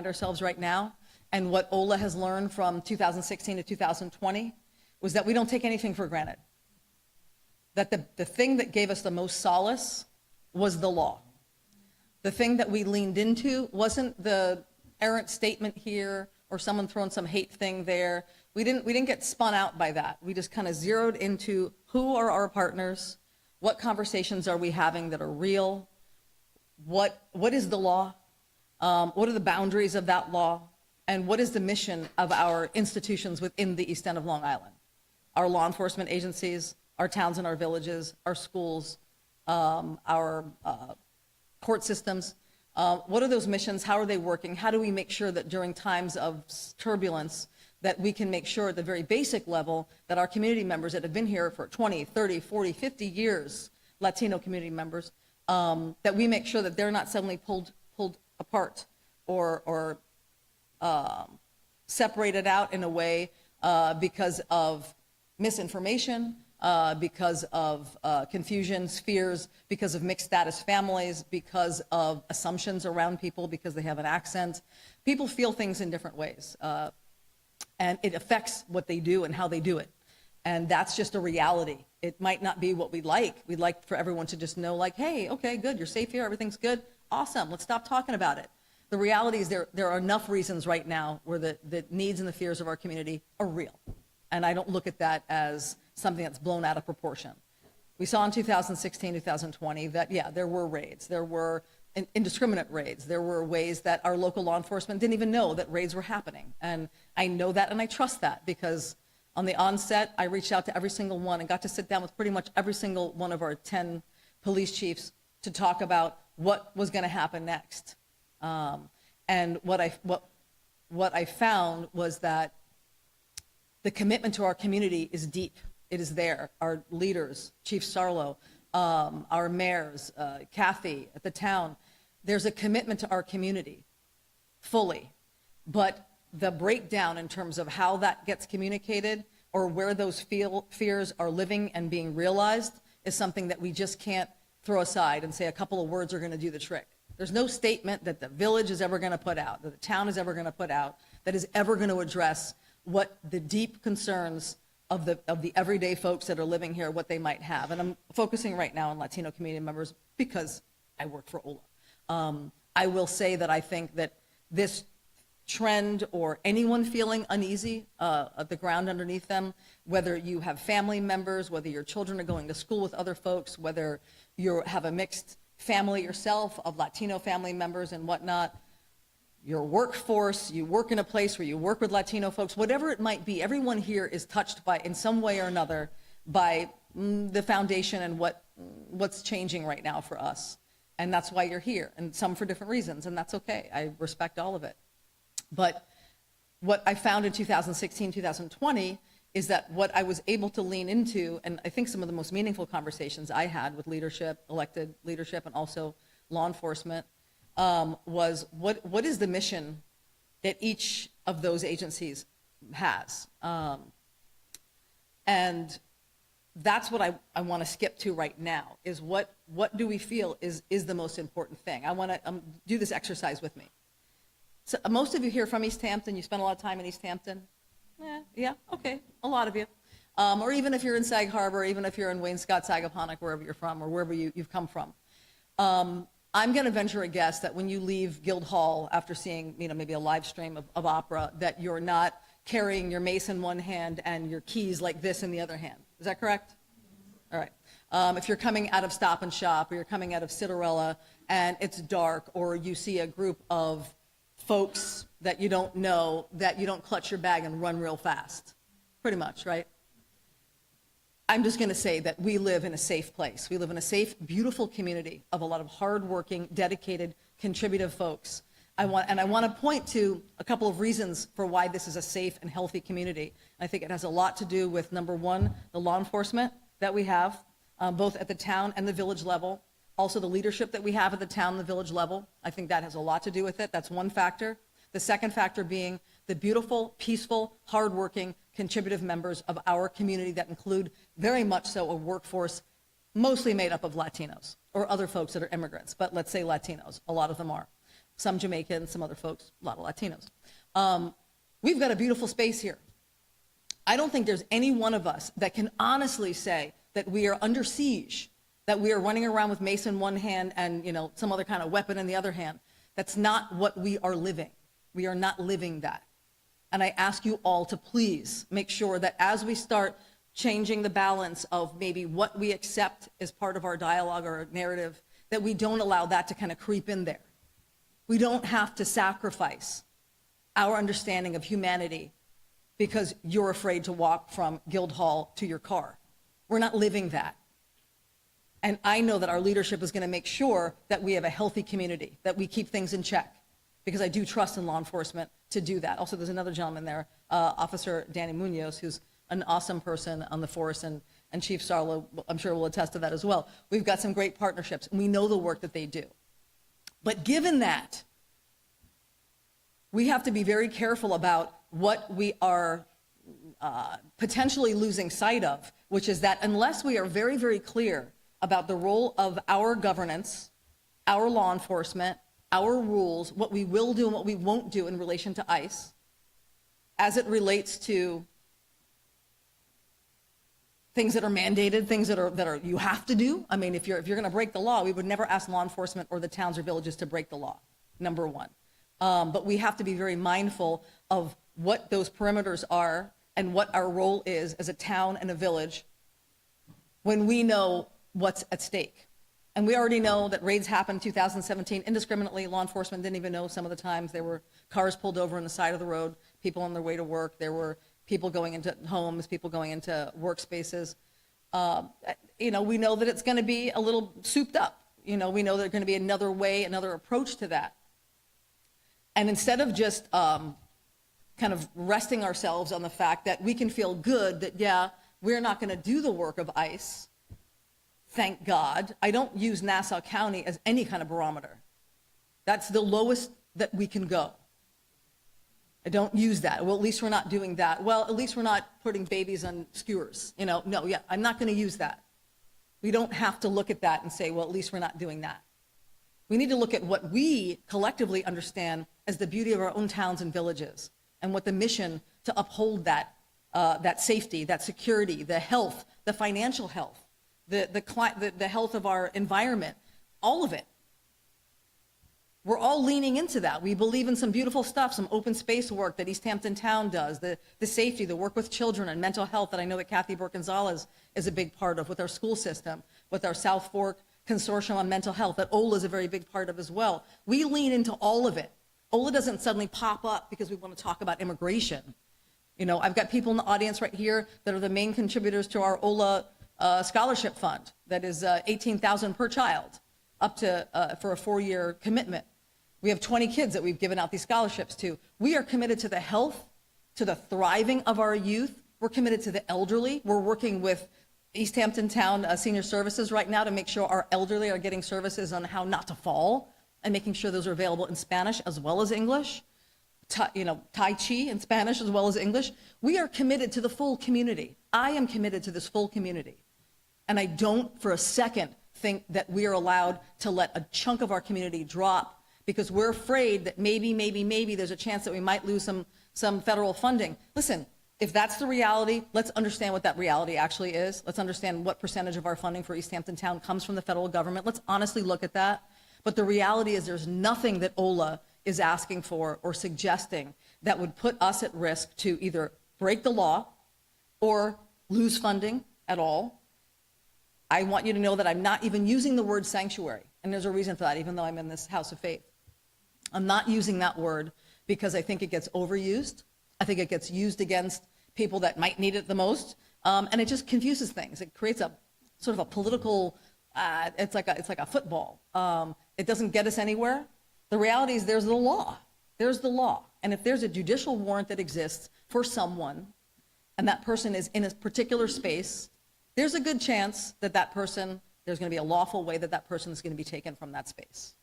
find ourselves right now, and what OLA has learned from 2016 to 2020, was that we don't take anything for granted. That the thing that gave us the most solace was the law. The thing that we leaned into wasn't the errant statement here or someone throwing some hate thing there. We didn't get spun out by that. We just kind of zeroed into who are our partners, what conversations are we having that are real, what is the law, what are the boundaries of that law, and what is the mission of our institutions within the East End of Long Island. Our law enforcement agencies, our towns and our villages, our schools, our court systems. What are those missions? How are they working? How do we make sure that during times of turbulence that we can make sure at the very basic level that our community members that have been here for 20, 30, 40, 50 years, Latino community members, that we make sure that they're not suddenly pulled apart or separated out in a way because of misinformation, because of confusions, fears, because of mixed status families, because of assumptions around people, because they have an accent. People feel things in different ways, and it affects what they do and how they do it. And that's just a reality. It might not be what we'd like. We'd like for everyone to just know, like, hey, okay, good, you're safe here, everything's good, awesome, let's stop talking about it. The reality is there are enough reasons right now where the needs and the fears of our community are real. And I don't look at that as something that's blown out of proportion. We saw in 2016, 2020 that, yeah, there were raids. There were indiscriminate raids. There were ways that our local law enforcement didn't even know that raids were happening. And I know that and I trust that because on the onset, I reached out to every single one and got to sit down with pretty much every single one of our 10 police chiefs to talk about what was going to happen next. And what I found was that the commitment to our community is deep. It is there. Our leaders, Chief Sarlo, our mayors, Kathy at the town, there's a commitment to our community fully. But the breakdown in terms of how that gets communicated or where those fears are living and being realized is something that we just can't throw aside and say a couple of words are going to do the trick. There's no statement that the village is ever going to put out, that the town is ever going to put out, that is ever going to address what the deep concerns of the everyday folks that are living here, what they might have. And I'm focusing right now on Latino community members because I work for OLA. I will say that I think that this trend or anyone feeling uneasy at the ground underneath them, whether you have family members, whether your children are going to school with other folks, whether you have a mixed family yourself of Latino family members and whatnot, your workforce, you work in a place where you work with Latino folks, whatever it might be, everyone here is touched by, in some way or another, by the foundation and what's changing right now for us. And that's why you're here, and some for different reasons, and that's okay. I respect all of it. But what I found in 2016, 2020 is that what I was able to lean into, and I think some of the most meaningful conversations I had with leadership, elected leadership, and also law enforcement, was what is the mission that each of those agencies has? And that's what I want to skip to right now, is what do we feel is the most important thing? I want to do this exercise with me. So most of you here from East Hampton, you spend a lot of time in East Hampton? Yeah, okay, a lot of you. Or even if you're in Sag Harbor, even if you're in Wainscott, Sagaponack, wherever you're from, or wherever you've come from. I'm going to venture a guess that when you leave Guildhall after seeing, maybe a live stream of opera, that you're not carrying your mace in one hand and your keys like this in the other hand. Is that correct? All right. If you're coming out of Stop and Shop, or you're coming out of Citarella and it's dark, or you see a group of folks that you don't know, that you don't clutch your bag and run real fast. Pretty much, right? I'm just going to say that we live in a safe place. We live in a safe, beautiful community of a lot of hardworking, dedicated, contributive folks. I want to point to a couple of reasons for why this is a safe and healthy community. I think it has a lot to do with, number one, the law enforcement that we have, both at the town and the village level. Also the leadership that we have at the town and the village level. I think that has a lot to do with it. That's one factor. The second factor being the beautiful, peaceful, hardworking, contributive members of our community that include very much so a workforce mostly made up of Latinos or other folks that are immigrants, but let's say Latinos, a lot of them are. some Jamaicans, some other folks, a lot of Latinos. We've got a beautiful space here. I don't think there's any one of us that can honestly say that we are under siege, that we are running around with mace in one hand and, some other kind of weapon in the other hand. That's not what we are living. We are not living that. And I ask you all to please make sure that as we start changing the balance of maybe what we accept as part of our dialogue or narrative, that we don't allow that to kind of creep in there. We don't have to sacrifice our understanding of humanity because you're afraid to walk from Guildhall to your car. We're not living that. And I know that our leadership is going to make sure that we have a healthy community, that we keep things in check, because I do trust in law enforcement to do that. Also, there's another gentleman there, Officer Danny Munoz, who's an awesome person on the force, and Chief Sarlo, I'm sure, will attest to that as well. We've got some great partnerships, and we know the work that they do. But given that, we have to be very careful about what we are potentially losing sight of, which is that unless we are very, very clear about the role of our governance, our law enforcement, our rules, what we will do and what we won't do in relation to ICE, as it relates to things that are mandated, things that are you have to do. I mean, if you're going to break the law, we would never ask law enforcement or the towns or villages to break the law, number one. But we have to be very mindful of what those perimeters are and what our role is as a town and a village when we know what's at stake. And we already know that raids happened in 2017 indiscriminately. Law enforcement didn't even know some of the times. There were cars pulled over on the side of the road, people on their way to work. There were people going into homes, people going into workspaces. We know that it's going to be a little souped up. We know there's going to be another way, another approach to that. And instead of just kind of resting ourselves on the fact that we can feel good that, yeah, we're not going to do the work of ICE, thank God. I don't use Nassau County as any kind of barometer. That's the lowest that we can go. I don't use that. Well, at least we're not doing that. Well, at least we're not putting babies on skewers. No, yeah, I'm not going to use that. We don't have to look at that and say, well, at least we're not doing that. We need to look at what we collectively understand as the beauty of our own towns and villages, and what the mission to uphold that safety, that security, the health, the financial health, the health of our environment, all of it. We're all leaning into that. We believe in some beautiful stuff, some open space work that East Hampton Town does, the safety, the work with children and mental health that I know that Kathy Burke-Gonzalez is a big part of, with our school system, with our South Fork Consortium on Mental Health that OLA is a very big part of as well. We lean into all of it. OLA doesn't suddenly pop up because we want to talk about immigration. I've got people in the audience right here that are the main contributors to our OLA scholarship fund that is $18,000 per child up to for a 4-year commitment. We have 20 kids that we've given out these scholarships to. We are committed to the health, to the thriving of our youth. We're committed to the elderly. We're working with East Hampton Town Senior Services right now to make sure our elderly are getting services on how not to fall, and making sure those are available in Spanish as well as English, Tai Chi in Spanish as well as English. We are committed to the full community. I am committed to this full community. And I don't for a second think that we are allowed to let a chunk of our community drop because we're afraid that maybe there's a chance that we might lose some federal funding. Listen, if that's the reality, let's understand what that reality actually is. Let's understand what percentage of our funding for East Hampton Town comes from the federal government. Let's honestly look at that. But the reality is there's nothing that OLA is asking for or suggesting that would put us at risk to either break the law or lose funding at all. I want you to know that I'm not even using the word sanctuary, and there's a reason for that, even though I'm in this house of faith. I'm not using that word because I think it gets overused. I think it gets used against people that might need it the most, and it just confuses things. It creates a sort of a political, it's like a football. It doesn't get us anywhere. The reality is there's the law. There's the law. And if there's a judicial warrant that exists for someone, and that person is in a particular space, there's a good chance that there's going to be a lawful way that person is going to be taken from that space.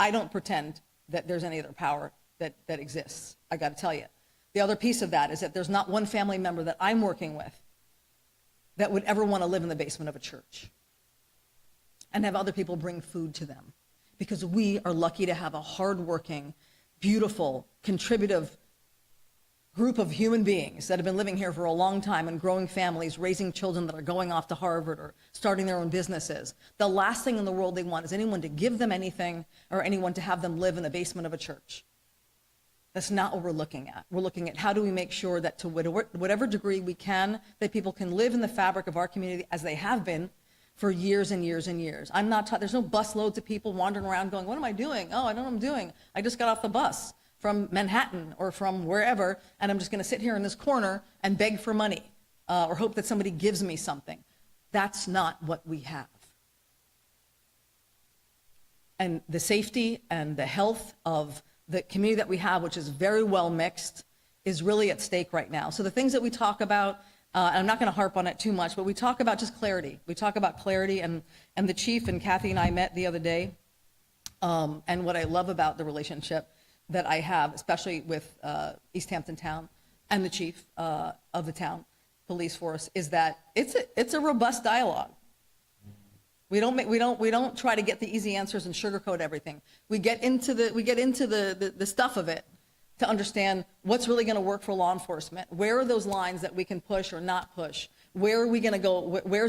I don't pretend that there's any other power that exists. I got to tell you. The other piece of that is that there's not one family member that I'm working with that would ever want to live in the basement of a church and have other people bring food to them. because we are lucky to have a hardworking, beautiful, contributive group of human beings that have been living here for a long time and growing families, raising children that are going off to Harvard or starting their own businesses. The last thing in the world they want is anyone to give them anything or anyone to have them live in the basement of a church. That's not what we're looking at. We're looking at how do we make sure that to whatever degree we can, that people can live in the fabric of our community as they have been for years and years and years. There's no bus loads of people wandering around going, what am I doing? Oh, I don't know what I'm doing. I just got off the bus from Manhattan or from wherever, and I'm just gonna sit here in this corner and beg for money or hope that somebody gives me something. That's not what we have. And the safety and the health of the community that we have, which is very well mixed, is really at stake right now. So the things that we talk about, and I'm not gonna harp on it too much, but we talk about just clarity. We talk about clarity, and the chief and Kathy and I met the other day, and what I love about the relationship that I have, especially with East Hampton Town and the chief of the town police force, is that it's a robust dialogue. We don't try to get the easy answers and sugarcoat everything. We get into the stuff of it to understand what's really going to work for law enforcement. Where are those lines that we can push or not push? Where are we going to go? Where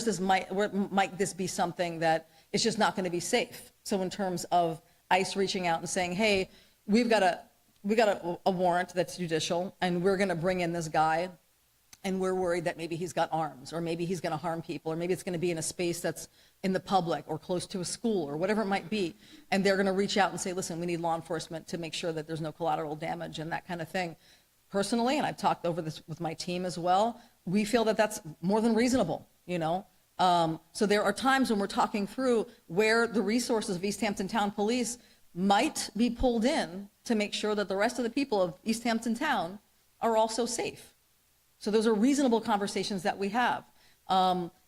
might this be something that is just not going to be safe? So in terms of ICE reaching out and saying, hey, we've got a warrant that's judicial, and we're going to bring in this guy, and we're worried that maybe he's got arms, or maybe he's going to harm people, or maybe it's going to be in a space that's in the public or close to a school or whatever it might be. And they're going to reach out and say, listen, we need law enforcement to make sure that there's no collateral damage and that kind of thing. Personally, and I've talked over this with my team as well, we feel that that's more than reasonable, you know? So there are times when we're talking through where the resources of East Hampton Town Police might be pulled in to make sure that the rest of the people of East Hampton Town are also safe. So those are reasonable conversations that we have.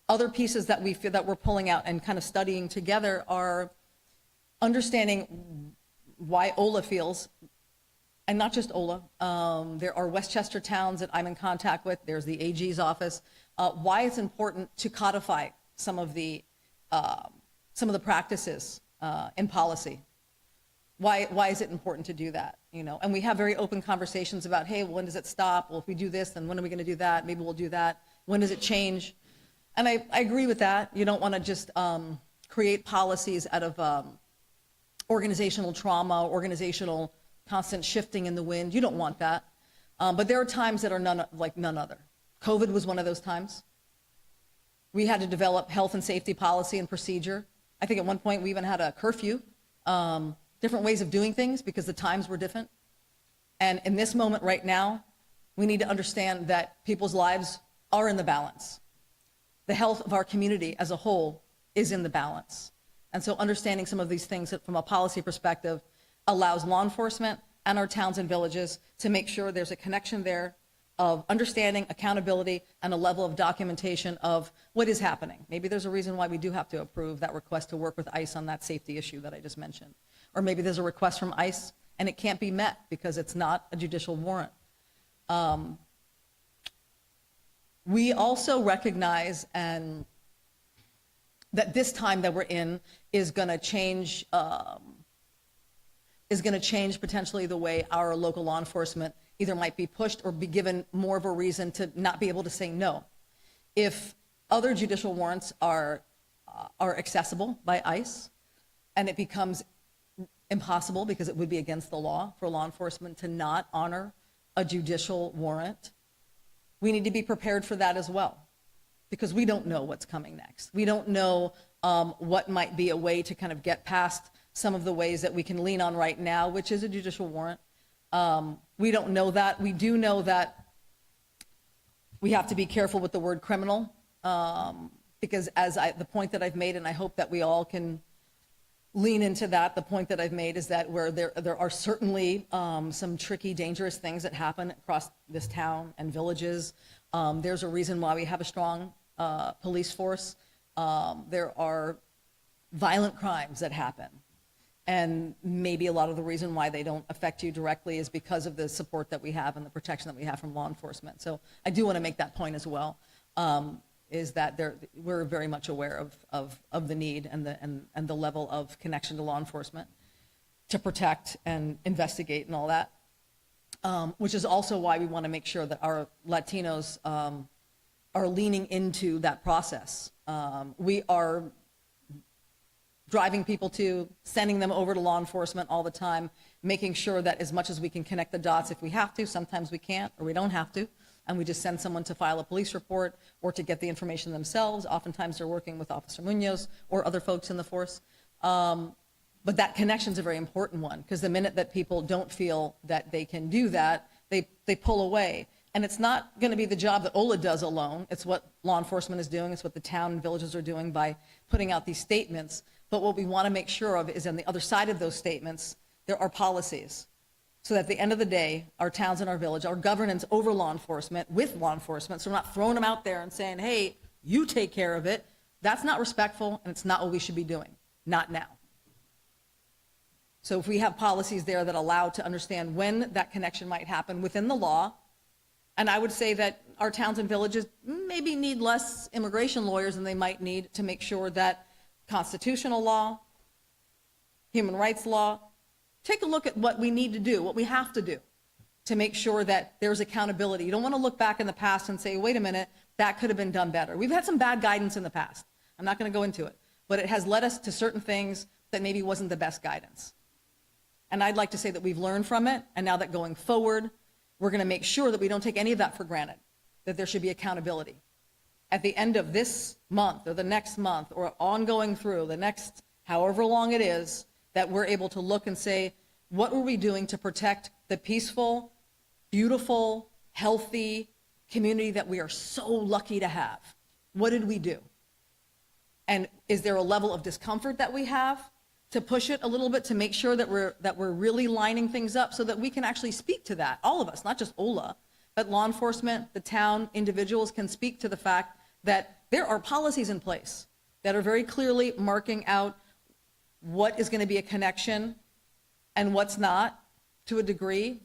Other pieces that we feel that we're pulling out and kind of studying together are understanding why OLA feels, and not just OLA. There are Westchester towns that I'm in contact with. There's the AG's office. Why it's important to codify some of the practices in policy. Why is it important to do that? You know, and we have very open conversations about, hey, when does it stop? Well, if we do this, then when are we going to do that? Maybe we'll do that. When does it change? And I agree with that. You don't want to just create policies out of organizational trauma, organizational constant shifting in the wind. You don't want that. But there are times that are none other. COVID was one of those times. We had to develop health and safety policy and procedure. I think at one point we even had a curfew. Different ways of doing things because the times were different. And in this moment right now, we need to understand that people's lives are in the balance. The health of our community as a whole is in the balance. And so understanding some of these things from a policy perspective allows law enforcement and our towns and villages to make sure there's a connection there of understanding, accountability, and a level of documentation of what is happening. Maybe there's a reason why we do have to approve that request to work with ICE on that safety issue that I just mentioned. Or maybe there's a request from ICE and it can't be met because it's not a judicial warrant. We also recognize that this time that we're in is going to change potentially the way our local law enforcement either might be pushed or be given more of a reason to not be able to say no. If other judicial warrants are accessible by ICE and it becomes impossible because it would be against the law for law enforcement to not honor a judicial warrant, we need to be prepared for that as well, because we don't know what's coming next. We don't know what might be a way to kind of get past some of the ways that we can lean on right now, which is a judicial warrant. We don't know that. We do know that we have to be careful with the word criminal, because the point that I've made, and I hope that we all can lean into that, the point that I've made is that where there are certainly some tricky, dangerous things that happen across this town and villages. There's a reason why we have a strong police force. There are violent crimes that happen. And maybe a lot of the reason why they don't affect you directly is because of the support that we have and the protection that we have from law enforcement. So I do want to make that point as well. is that we're very much aware of the need and the level of connection to law enforcement to protect and investigate and all that, which is also why we want to make sure that our Latinos are leaning into that process. We are driving people to, sending them over to law enforcement all the time, making sure that as much as we can connect the dots if we have to, sometimes we can't or we don't have to, and we just send someone to file a police report or to get the information themselves. Oftentimes they're working with Officer Munoz or other folks in the force. But that connection is a very important one, because the minute that people don't feel that they can do that, they pull away. And it's not going to be the job that OLA does alone. It's what law enforcement is doing. It's what the town and villages are doing by putting out these statements. But what we want to make sure of is on the other side of those statements, there are policies. So that at the end of the day, our towns and our village, our governance over law enforcement, with law enforcement, so we're not throwing them out there and saying, hey, you take care of it. That's not respectful, and it's not what we should be doing. Not now. So if we have policies there that allow to understand when that connection might happen within the law, and I would say that our towns and villages maybe need less immigration lawyers than they might need to make sure that constitutional law, human rights law, take a look at what we need to do, what we have to do to make sure that there's accountability. You don't want to look back in the past and say, wait a minute, that could have been done better. We've had some bad guidance in the past. I'm not going to go into it, but it has led us to certain things that maybe wasn't the best guidance. And I'd like to say that we've learned from it, and now that going forward, we're going to make sure that we don't take any of that for granted, that there should be accountability. At the end of this month or the next month or ongoing through the next however long it is, that we're able to look and say, what were we doing to protect the peaceful, beautiful, healthy community that we are so lucky to have? What did we do? And is there a level of discomfort that we have to push it a little bit to make sure that we're really lining things up so that we can actually speak to that, all of us, not just OLA, but law enforcement, the town, individuals can speak to the fact that there are policies in place that are very clearly marking out what is going to be a connection and what's not, to a degree.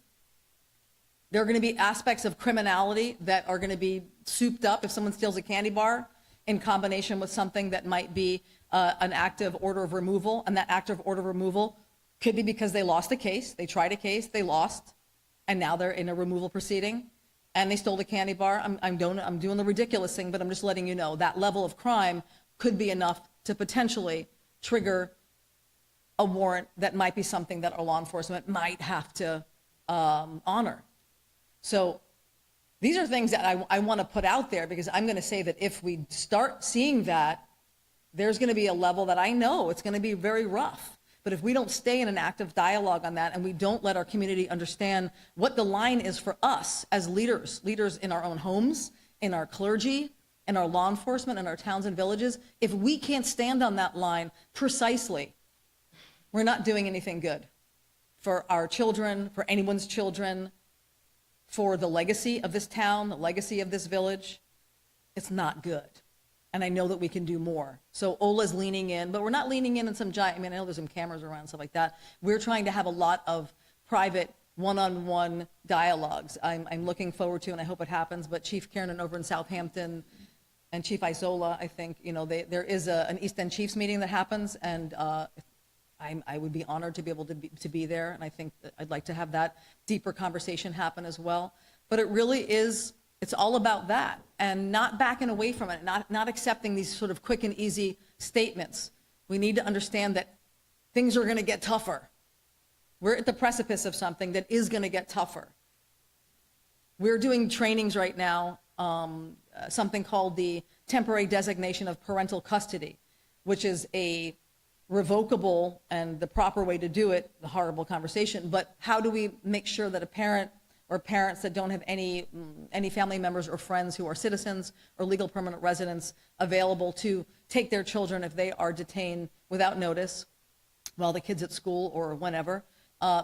There are going to be aspects of criminality that are going to be souped up if someone steals a candy bar in combination with something that might be an active order of removal, and that active order of removal could be because they lost a case, they tried a case, they lost, and now they're in a removal proceeding, and they stole the candy bar. I'm doing the ridiculous thing, but I'm just letting you know that level of crime could be enough to potentially trigger a warrant that might be something that our law enforcement might have to honor. So these are things that I want to put out there, because I'm going to say that if we start seeing that, there's going to be a level that I know it's going to be very rough. But if we don't stay in an active dialogue on that, and we don't let our community understand what the line is for us as leaders in our own homes, in our clergy, in our law enforcement, in our towns and villages, if we can't stand on that line precisely, we're not doing anything good for our children, for anyone's children, for the legacy of this town, the legacy of this village. It's not good. And I know that we can do more. So OLA's leaning in, but we're not leaning in some giant, I know there's some cameras around and stuff like that. We're trying to have a lot of private one-on-one dialogues. I'm looking forward to, and I hope it happens, but Chief Kiernan over in Southampton and Chief Isola, I think, there is an East End Chiefs meeting that happens, and I would be honored to be able to be there, and I think that I'd like to have that deeper conversation happen as well. But it really is, it's all about that, and not backing away from it, not accepting these sort of quick and easy statements. We need to understand that things are going to get tougher. We're at the precipice of something that is going to get tougher. We're doing trainings right now, something called the temporary designation of parental custody, which is a revocable, and the proper way to do it, the horrible conversation, but how do we make sure that a parent or parents that don't have any family members or friends who are citizens or legal permanent residents available to take their children if they are detained without notice while the kid's at school or whenever.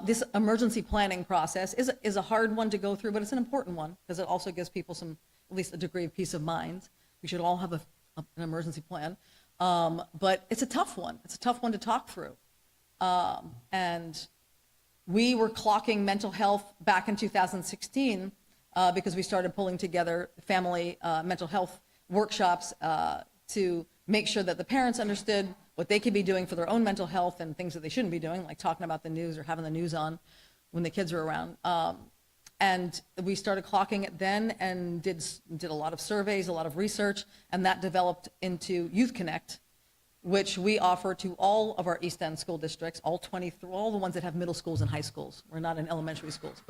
This emergency planning process is a hard one to go through, but it's an important one because it also gives people at least a degree of peace of mind. We should all have an emergency plan. But it's a tough one. It's a tough one to talk through. And we were clocking mental health back in 2016 because we started pulling together family mental health workshops to make sure that the parents understood what they could be doing for their own mental health and things that they shouldn't be doing, like talking about the news or having the news on when the kids are around. And we started clocking it then and did a lot of surveys, a lot of research, and that developed into Youth Connect, which we offer to all of our East End school districts, all the ones that have middle schools and high schools. We're not in elementary schools,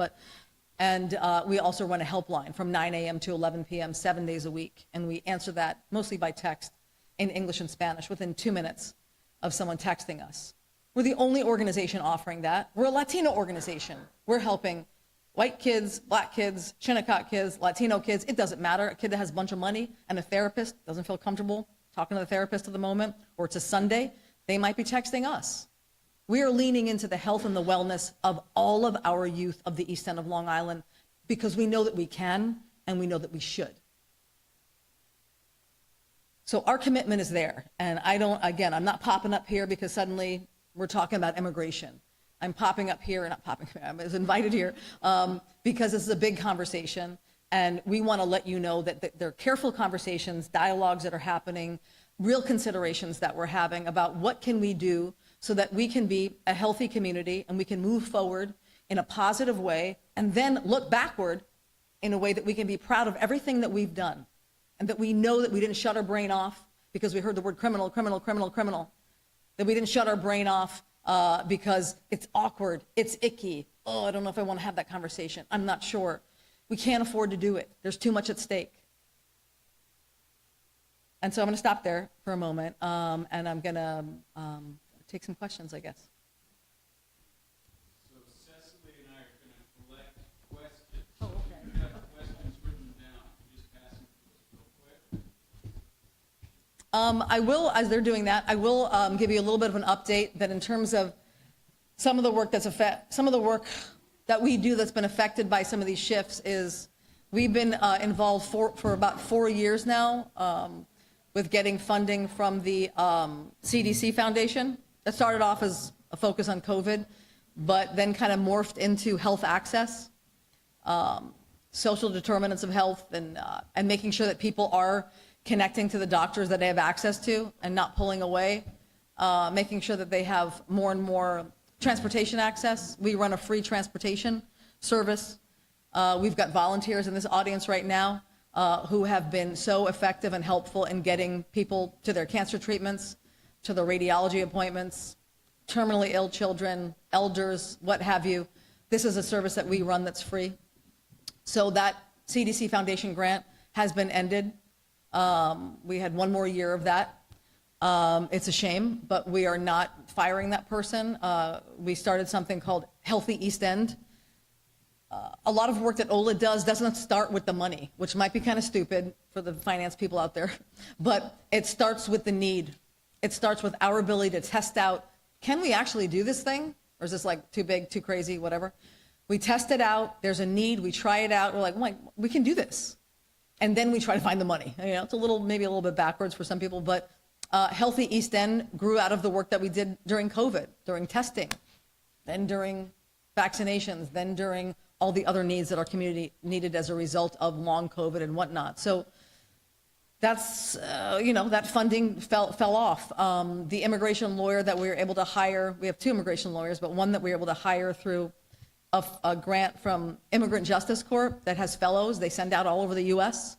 and we also run a helpline from 9 a.m. to 11 p.m. 7 days a week, and we answer that mostly by text in English and Spanish within 2 minutes of someone texting us. We're the only organization offering that. We're a Latino organization. We're helping white kids, black kids, Shinnecock kids, Latino kids. It doesn't matter. A kid that has a bunch of money and a therapist doesn't feel comfortable talking to the therapist at the moment, or it's a Sunday, they might be texting us. We are leaning into the health and the wellness of all of our youth of the East End of Long Island because we know that we can and we know that we should. So our commitment is there. And I'm not popping up here because suddenly we're talking about immigration. I'm popping up here, I was invited here because this is a big conversation. And we want to let you know that there are careful conversations, dialogues that are happening, real considerations that we're having about what can we do so that we can be a healthy community and we can move forward in a positive way and then look backward in a way that we can be proud of everything that we've done and that we know that we didn't shut our brain off because we heard the word criminal, criminal, criminal, criminal, that we didn't shut our brain off because it's awkward, it's icky. Oh, I don't know if I want to have that conversation. I'm not sure. We can't afford to do it. There's too much at stake. And so I'm going to stop there for a moment, and I'm going to take some questions, I guess. So Cecily and I are going to collect questions. Oh, okay. You have questions written down. Just pass them to us real quick. I will, as they're doing that, I will give you a little bit of an update that in terms of some of the work that we do that's been affected by some of these shifts is we've been involved for about 4 years now with getting funding from the CDC Foundation. That started off as a focus on COVID, but then kind of morphed into health access, social determinants of health, and making sure that people are connecting to the doctors that they have access to and not pulling away, making sure that they have more and more transportation access. We run a free transportation service. We've got volunteers in this audience right now who have been so effective and helpful in getting people to their cancer treatments, to their radiology appointments, terminally ill children, elders, what have you. This is a service that we run that's free. So that CDC Foundation grant has been ended. We had 1 more year of that. It's a shame, but we are not firing that person. We started something called Healthy East End. A lot of work that OLA does doesn't start with the money, which might be kind of stupid for the finance people out there, but it starts with the need. It starts with our ability to test out, can we actually do this thing? Or is this like too big, too crazy, whatever? We test it out, there's a need, we try it out, we're like, we can do this. And then we try to find the money. You know, it's maybe a little bit backwards for some people, but Healthy East End grew out of the work that we did during COVID, during testing, then during vaccinations, then during all the other needs that our community needed as a result of long COVID and whatnot. So that's, that funding fell off. The immigration lawyer that we were able to hire, we have 2 immigration lawyers, but one that we were able to hire through a grant from Immigrant Justice Corp that has fellows they send out all over the U.S.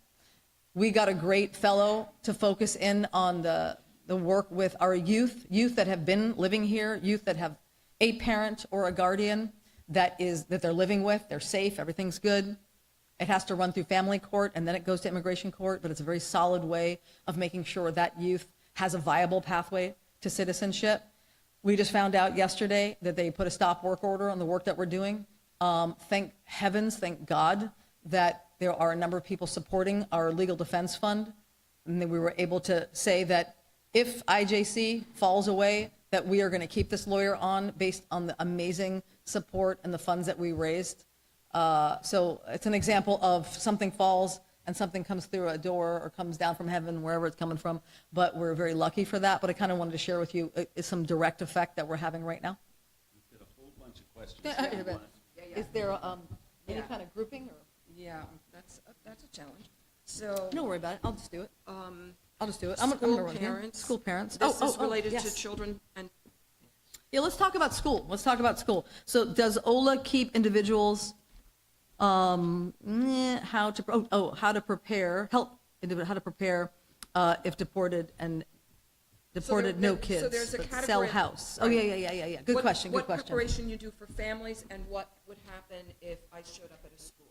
We got a great fellow to focus in on the work with our youth that have been living here, youth that have a parent or a guardian that they're living with, they're safe, everything's good. It has to run through family court and then it goes to immigration court, but it's a very solid way of making sure that youth has a viable pathway to citizenship. We just found out yesterday that they put a stop work order on the work that we're doing. Thank heavens, thank God, that there are a number of people supporting our legal defense fund. And then we were able to say that if IJC falls away, that we are going to keep this lawyer on based on the amazing support and the funds that we raised. So it's an example of something falls and something comes through a door or comes down from heaven, wherever it's coming from. But we're very lucky for that. But I kind of wanted to share with you some direct effect that we're having right now. We've got a whole bunch of questions. Is there any kind of grouping? Or? Yeah, that's a challenge. So, Don't worry about it. I'll just do it. I'll just do it. I'm school gonna run here. parents. School parents. This is related to yes. children and, Yeah, let's talk about school. Let's talk about school. So does OLA keep individuals, how to prepare, help individual, how to prepare if deported and deported, no kids, so there's a but category. sell house. Oh, yeah. Good question, good What question. preparation you do for families and what would happen if I showed up at a school?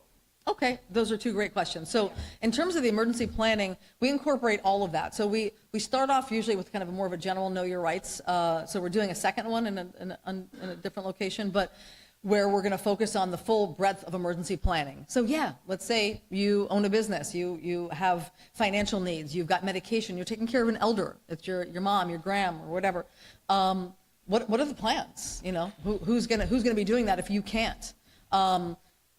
Okay, those are two great questions. So in terms of the emergency planning, we incorporate all of that. So we start off usually with kind of more of a general know your rights. So we're doing a second one in a different location, but where we're going to focus on the full breadth of emergency planning. So yeah, let's say you own a business, you have financial needs, you've got medication, you're taking care of an elder, it's your mom, your gram, or whatever. What are the plans? You know, who's going to be doing that if you can't?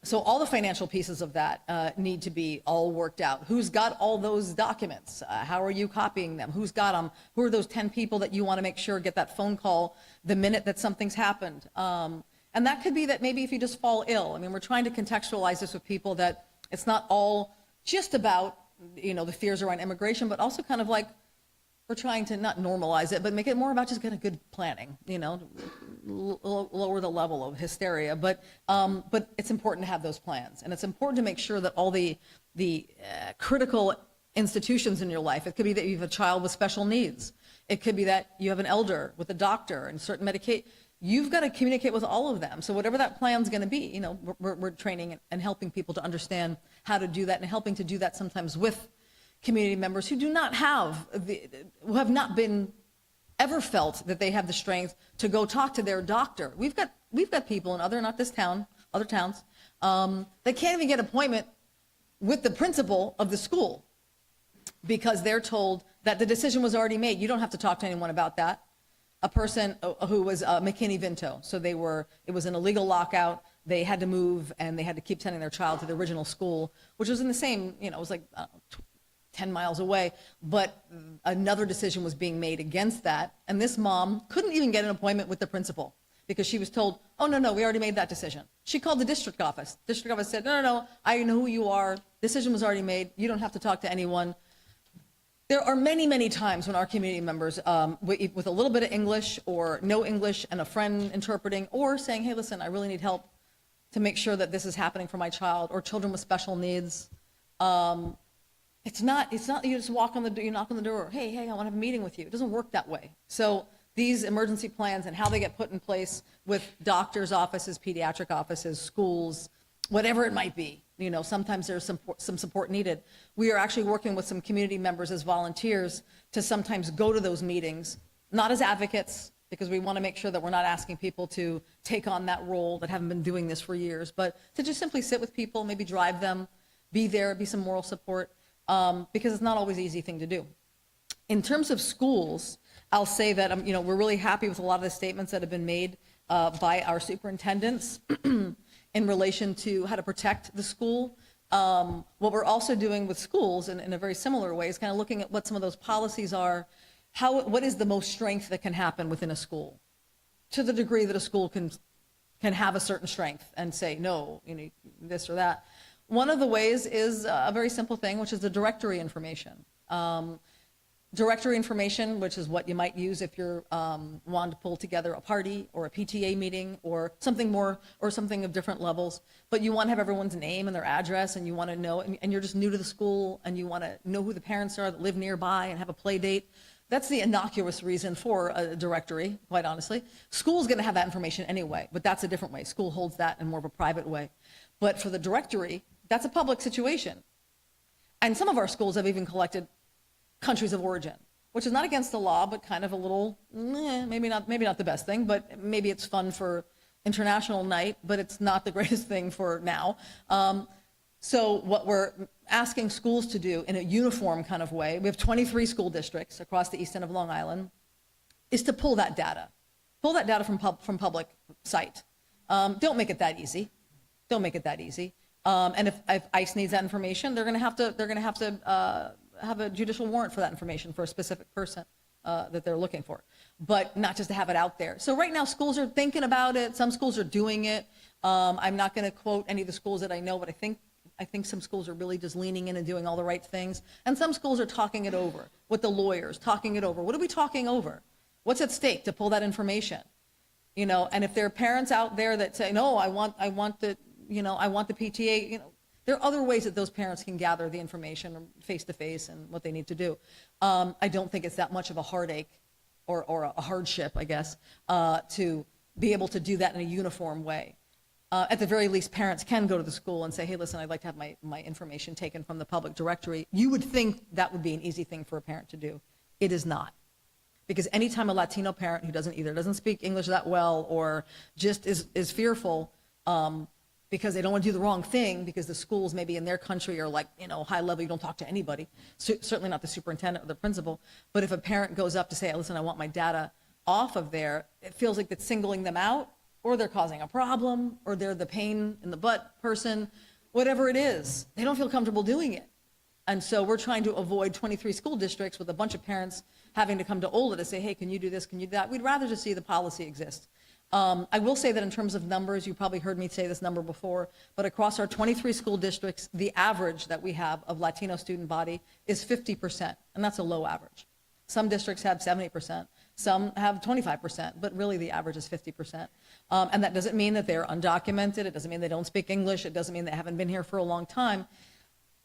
So all the financial pieces of that need to be all worked out. Who's got all those documents? How are you copying them? Who's got them? Who are those 10 people that you want to make sure get that phone call the minute that something's happened? And that could be that maybe if you just fall ill. I mean, we're trying to contextualize this with people that it's not all just about, you know, the fears around immigration, but also kind of like we're trying to not normalize it, but make it more about just getting good planning, you know, lower the level of hysteria. But it's important to have those plans, and it's important to make sure that all the critical institutions in your life. It could be that you have a child with special needs. It could be that you have an elder with a doctor and certain medication. You've got to communicate with all of them. So whatever that plan's going to be, you know, we're training and helping people to understand how to do that, and helping to do that sometimes with community members who do not have who have not been ever felt that they have the strength to go talk to their doctor. We've got people in other towns, they can't even get an appointment with the principal of the school because they're told that the decision was already made. You don't have to talk to anyone about that. A person who was McKinney-Vento, so it was an illegal lockout. They had to move, and they had to keep sending their child to the original school, which was in the same, you know, it was like 10 miles away, but another decision was being made against that, and this mom couldn't even get an appointment with the principal because she was told, oh, no, we already made that decision. She called the district office. District office said, no, I know who you are. Decision was already made. You don't have to talk to anyone. There are many, many times when our community members, with a little bit of English or no English and a friend interpreting, or saying, hey, listen, I really need help to make sure that this is happening for my child, or children with special needs. It's not you just walk on the door, you knock on the door, hey, I want to have a meeting with you. It doesn't work that way. So these emergency plans and how they get put in place with doctors' offices, pediatric offices, schools, whatever it might be. You know, sometimes there's some support needed. We are actually working with some community members as volunteers to sometimes go to those meetings, not as advocates, because we want to make sure that we're not asking people to take on that role that haven't been doing this for years, but to just simply sit with people, maybe drive them, be there, be some moral support, because it's not always an easy thing to do. In terms of schools, I'll say that you know, we're really happy with a lot of the statements that have been made by our superintendents in relation to how to protect the school. What we're also doing with schools in a very similar way is kind of looking at what some of those policies are. What is the most strength that can happen within a school, to the degree that a school can have a certain strength and say, no, you know, this or that. One of the ways is a very simple thing, which is the directory information. Directory information, which is what you might use if you're wanting to pull together a party or a PTA meeting or something more, or something of different levels, but you want to have everyone's name and their address, and you want to know, and you're just new to the school, and you want to know who the parents are that live nearby and have a play date. That's the innocuous reason for a directory, quite honestly. School's going to have that information anyway, but that's a different way. School holds that in more of a private way. But for the directory, that's a public situation. And some of our schools have even collected countries of origin, which is not against the law, but kind of a little, maybe not the best thing, but maybe it's fun for international night, but it's not the greatest thing for now. So what we're asking schools to do in a uniform kind of way, we have 23 school districts across the east end of Long Island, is to pull that data from public site. Don't make it that easy. Don't make it that easy. And if ICE needs that information, they're going to have to have a judicial warrant for that information for a specific person that they're looking for, but not just to have it out there. So right now, schools are thinking about it. Some schools are doing it. I'm not going to quote any of the schools that I know, but I think I think some schools are really just leaning in and doing all the right things. And some schools are talking it over with the lawyers, talking it over. What are we talking over? What's at stake to pull that information? You know, and if there are parents out there that say, no, I want the PTA, there are other ways that those parents can gather the information face to face and what they need to do. I don't think it's that much of a heartache or a hardship, I guess, to be able to do that in a uniform way. At the very least, parents can go to the school and say, hey, listen, I'd like to have my information taken from the public directory. You would think that would be an easy thing for a parent to do. It is not. Because anytime a Latino parent who doesn't speak English that well or just is fearful because they don't want to do the wrong thing because the schools maybe in their country are like, high level, you don't talk to anybody, certainly not the superintendent or the principal. But if a parent goes up to say, listen, I want my data off of there, it feels like it's singling them out, or they're causing a problem, or they're the pain in the butt person, whatever it is. They don't feel comfortable doing it. And so we're trying to avoid 23 school districts with a bunch of parents having to come to OLA to say, hey, can you do this, can you do that? We'd rather just see the policy exist. I will say that in terms of numbers, you probably heard me say this number before, but across our 23 school districts, the average that we have of Latino student body is 50%, and that's a low average. Some districts have 70%, some have 25%, but really the average is 50%. And that doesn't mean that they're undocumented, it doesn't mean they don't speak English, it doesn't mean they haven't been here for a long time.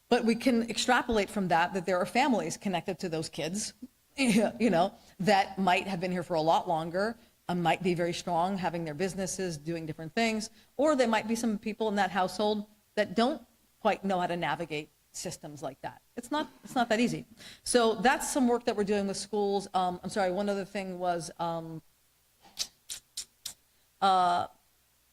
But we can extrapolate from that there are families connected to those kids, that might have been here for a lot longer, might be very strong, having their businesses, doing different things, or there might be some people in that household that don't quite know how to navigate systems like that. It's not that easy. So that's some work that we're doing with schools. I'm sorry, one other thing was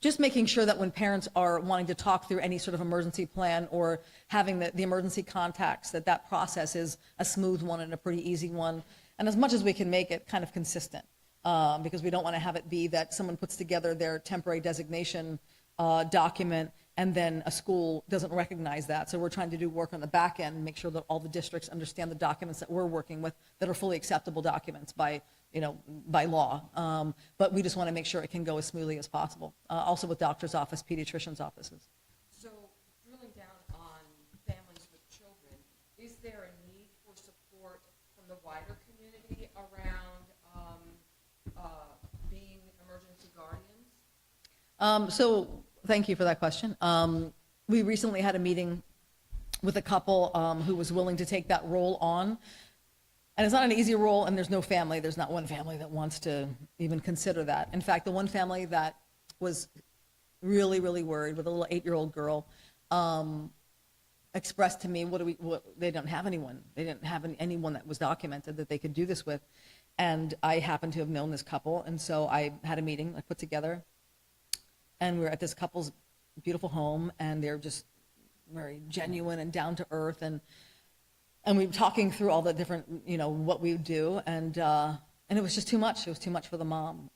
just making sure that when parents are wanting to talk through any sort of emergency plan or having the emergency contacts, that process is a smooth one and a pretty easy one. And as much as we can make it kind of consistent, because we don't want to have it be that someone puts together their temporary designation document and then a school doesn't recognize that. So we're trying to do work on the back end and make sure that all the districts understand the documents that we're working with that are fully acceptable documents by law. But we just want to make sure it can go as smoothly as possible. Also with doctor's office, pediatrician's offices. So drilling down on families with children, is there a need for support from the wider community around being emergency guardians? So thank you for that question. We recently had a meeting with a couple who was willing to take that role on. And it's not an easy role, and there's not one family that wants to even consider that. In fact, the one family that was really, really worried with a little 8-year-old girl expressed to me, they don't have anyone. They didn't have anyone that was documented that they could do this with. And I happen to have known this couple, and so I had a meeting I put together, and we were at this couple's beautiful home, and they're just very genuine and down to earth, and we were talking through all the different, what we would do, and it was just too much. It was too much for the mom.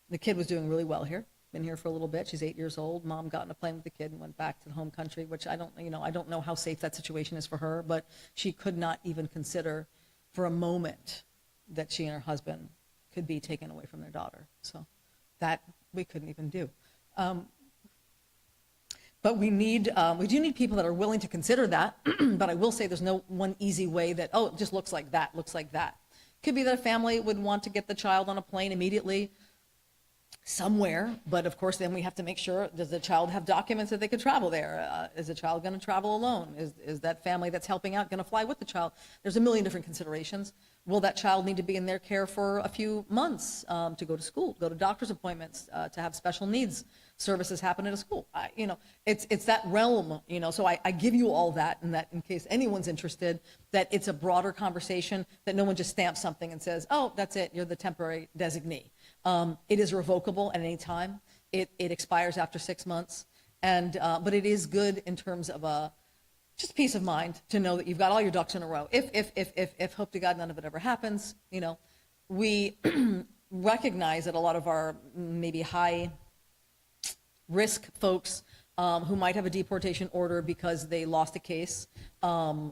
The kid was doing really well here, been here for a little bit. She's 8 years old. Mom got in a plane with the kid and went back to the home country, which I don't know how safe that situation is for her, but she could not even consider for a moment that she and her husband could be taken away from their daughter. So that we couldn't even do. But we do need people that are willing to consider that. But I will say there's no one easy way that, it just looks like that. Could be that a family would want to get the child on a plane immediately somewhere. But of course, then we have to make sure, does the child have documents that they could travel there? Is the child going to travel alone? Is that family that's helping out going to fly with the child? There's a million different considerations. Will that child need to be in their care for a few months to go to school, go to doctor's appointments, to have special needs services happen at a school? It's that realm, so I give you all that, and that in case anyone's interested, that it's a broader conversation, that no one just stamps something and says, oh, that's it, you're the temporary designee. It is revocable at any time. It expires after 6 months, but it is good in terms of just peace of mind to know that you've got all your ducks in a row. If hope to God none of it ever happens, we recognize that a lot of our maybe high risk folks who might have a deportation order because they lost a case, the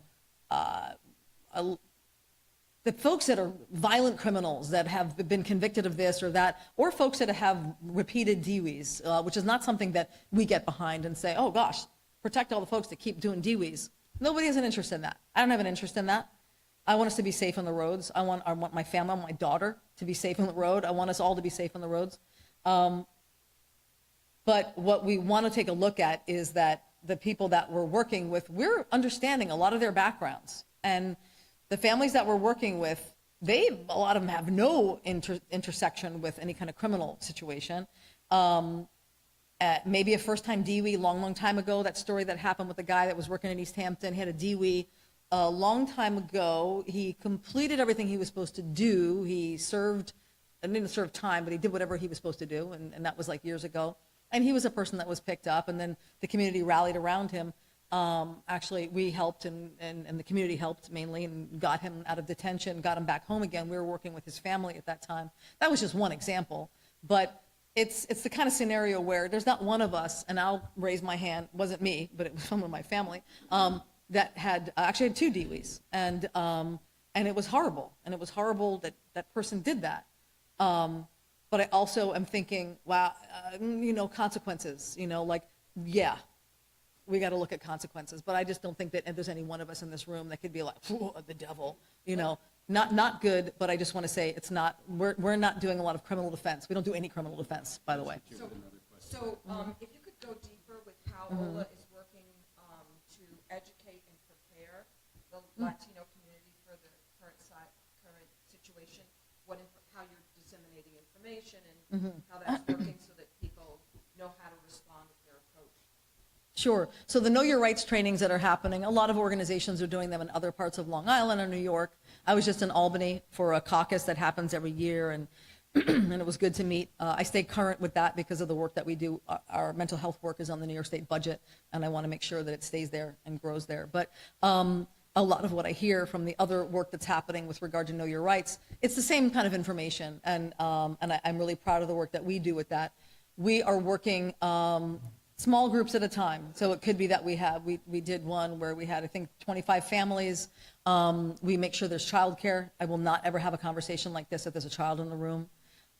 folks that are violent criminals that have been convicted of this or that, or folks that have repeated DWIs, which is not something that we get behind and say, oh gosh, protect all the folks that keep doing DWIs. Nobody has an interest in that. I don't have an interest in that. I want us to be safe on the roads. I want my family, I want my daughter to be safe on the road. I want us all to be safe on the roads. But what we want to take a look at is that the people that we're working with, we're understanding a lot of their backgrounds. And the families that we're working with, a lot of them have no intersection with any kind of criminal situation. Maybe a first-time DWI long time ago, that story that happened with the guy that was working in East Hampton, he had a DWI a long time ago. He completed everything he was supposed to do. He didn't serve time, but he did whatever he was supposed to do, and that was like years ago. And he was a person that was picked up, and then the community rallied around him. Actually, we helped, and the community helped mainly, and got him out of detention, got him back home again. We were working with his family at that time. That was just one example. But it's the kind of scenario where there's not one of us, and I'll raise my hand, it wasn't me, but it was someone in my family, that had actually had 2 DWIs. And it was horrible. And it was horrible that that person did that. But I also am thinking, wow, consequences, yeah, we got to look at consequences. But I just don't think that there's any one of us in this room that could be like, the devil, not good. But I just want to say we're not doing a lot of criminal defense. We don't do any criminal defense, by the way. So if you could go deeper with how OLA is working to educate and prepare the Latino community for the current situation, how you're disseminating information and how that's working so that people know how to respond if they're approached. Sure. So the Know Your Rights trainings that are happening, a lot of organizations are doing them in other parts of Long Island or New York. I was just in Albany for a caucus that happens every year, and and it was good to meet. I stay current with that because of the work that we do. Our mental health work is on the New York State budget, and I want to make sure that it stays there and grows there. But a lot of what I hear from the other work that's happening with regard to Know Your Rights, it's the same kind of information, and I'm really proud of the work that we do with that. We are working small groups at a time, so it could be that we did one where we had, I think, 25 families. We make sure there's childcare. I will not ever have a conversation like this if there's a child in the room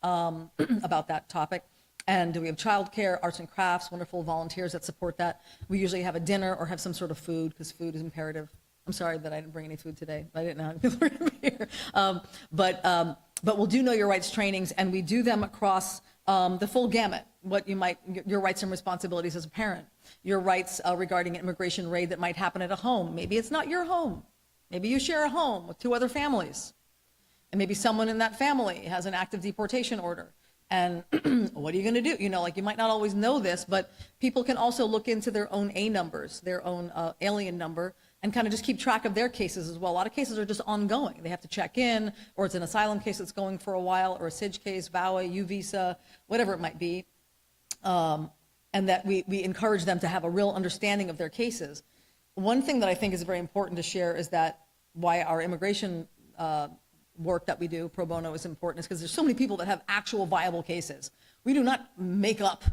about that topic. And we have childcare, arts and crafts, wonderful volunteers that support that. We usually have a dinner or have some sort of food, because food is imperative. I'm sorry that I didn't bring any food today. I didn't know how people were going to be here. But we'll do Know Your Rights trainings, and we do them across the full gamut. Your rights and responsibilities as a parent, your rights regarding an immigration raid that might happen at a home. Maybe it's not your home. Maybe you share a home with 2 other families. And maybe someone in that family has an active deportation order. And what are you going to do? You might not always know this, but people can also look into their own A numbers, their own alien number, and kind of just keep track of their cases as well. A lot of cases are just ongoing. They have to check in, or it's an asylum case that's going for a while, or a SIJ case, VAWA, U visa, whatever it might be. And that we encourage them to have a real understanding of their cases. One thing that I think is very important to share is that why our immigration work that we do, pro bono, is important, is because there's so many people that have actual viable cases. We do not make up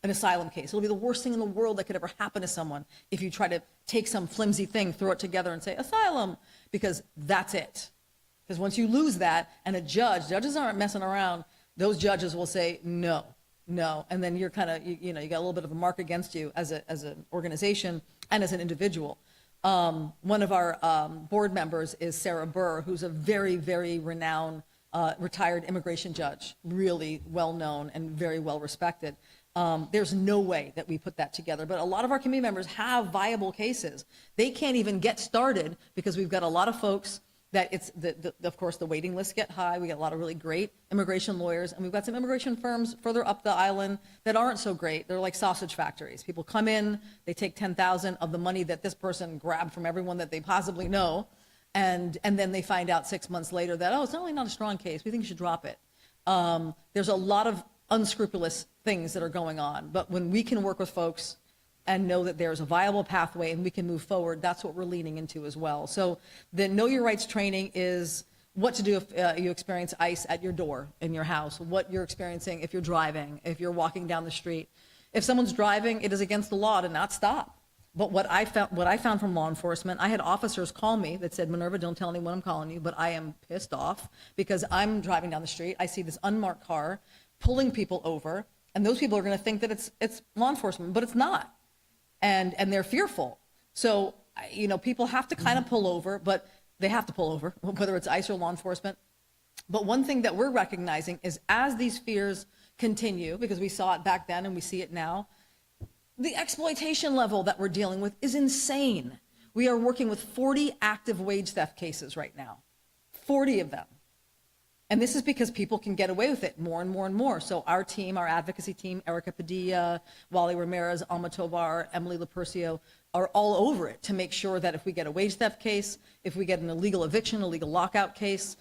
an asylum case. It'll be the worst thing in the world that could ever happen to someone if you try to take some flimsy thing, throw it together and say asylum, because that's it. Because once you lose that, and judges aren't messing around, those judges will say no, and then you're kind of, you got a little bit of a mark against you as an organization and as an individual. One of our board members is Sarah Burr, who's a very, very renowned retired immigration judge, really well known and very well respected. There's no way that we put that together, but a lot of our community members have viable cases. They can't even get started because we've got a lot of folks that of course the waiting lists get high. We got a lot of really great immigration lawyers, and we've got some immigration firms further up the island that aren't so great. They're like sausage factories. People come in, they take $10,000 of the money that this person grabbed from everyone that they possibly know, and then they find out 6 months later that, it's really not a strong case. We think you should drop it. There's a lot of unscrupulous things that are going on, but when we can work with folks and know that there's a viable pathway and we can move forward, that's what we're leaning into as well. So the Know Your Rights training is what to do if you experience ICE at your door in your house, what you're experiencing if you're driving, if you're walking down the street. If someone's driving, it is against the law to not stop. But what I found from law enforcement, I had officers call me that said, Minerva, don't tell anyone I'm calling you, but I am pissed off because I'm driving down the street. I see this unmarked car pulling people over, and those people are going to think that it's law enforcement, but it's not. and they're fearful. So, people have to kind of pull over, but they have to pull over, whether it's ICE or law enforcement. But one thing that we're recognizing is as these fears continue, because we saw it back then and we see it now, the exploitation level that we're dealing with is insane. We are working with 40 active wage theft cases right now, 40 of them. And this is because people can get away with it more and more and more. So our team, our advocacy team, Erica Padilla, Wally Ramirez, Alma Tovar, Emily Lepercio, are all over it to make sure that if we get a wage theft case, if we get an illegal eviction, illegal lockout case,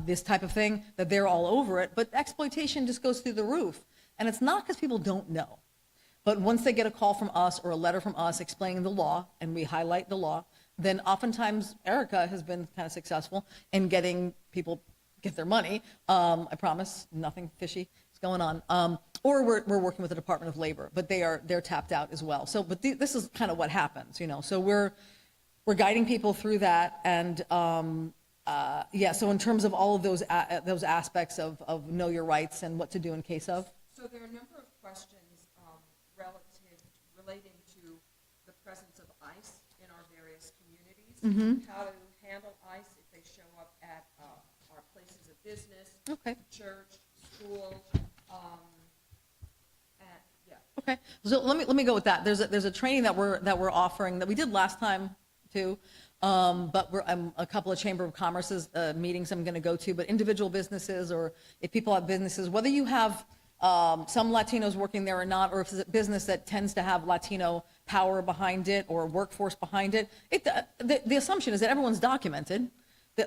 this type of thing, that they're all over it. But exploitation just goes through the roof. And it's not because people don't know. But once they get a call from us or a letter from us explaining the law, and we highlight the law, then oftentimes Erica has been kind of successful in getting people get their money. I promise, nothing fishy is going on. Or we're working with the Department of Labor, but they're tapped out as well. So, but this is kind of what happens, So we're guiding people through that, and so in terms of all of those aspects of know your rights and what to do in case of. So there are a number of questions relating to the presence of ICE in our various communities, how to handle ICE if they show up at our places of business, church, school, Okay, so let me go with that. There's a training that we're offering that we did last time too, but a couple of Chamber of Commerce's meetings I'm going to go to. But individual businesses, or if people have businesses, whether you have some Latinos working there or not, or if it's a business that tends to have Latino power behind it or workforce behind it, the assumption is that everyone's documented.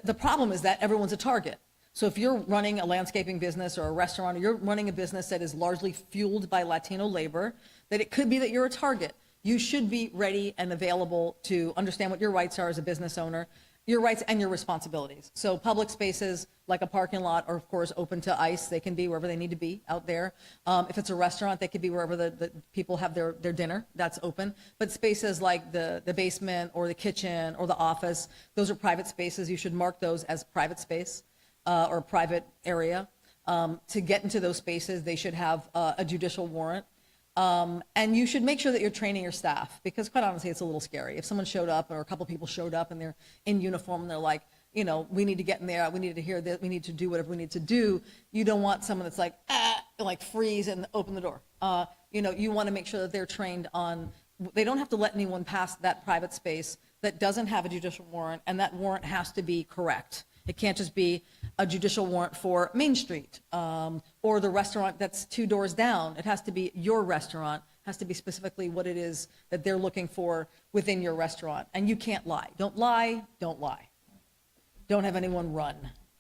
The problem is that everyone's a target. So if you're running a landscaping business or a restaurant, or you're running a business that is largely fueled by Latino labor, that it could be that you're a target. You should be ready and available to understand what your rights are as a business owner, your rights and your responsibilities. So public spaces like a parking lot are, of course, open to ICE. They can be wherever they need to be out there. If it's a restaurant, they could be wherever the people have their dinner. That's open. But spaces like the basement or the kitchen or the office, those are private spaces. You should mark those as private space. Or private area. To get into those spaces, they should have a judicial warrant. And you should make sure that you're training your staff, because quite honestly, it's a little scary. If someone showed up, or a couple people showed up and they're in uniform and they're like, we need to get in there, we need to hear this, we need to do whatever we need to do. You don't want someone that's like freeze and open the door. You want to make sure that they're trained on, they don't have to let anyone pass that private space that doesn't have a judicial warrant, and that warrant has to be correct. It can't just be a judicial warrant for Main Street or the restaurant that's 2 doors down. It has to be your restaurant, has to be specifically what it is that they're looking for within your restaurant. And you can't lie. Don't lie, don't lie. Don't have anyone run.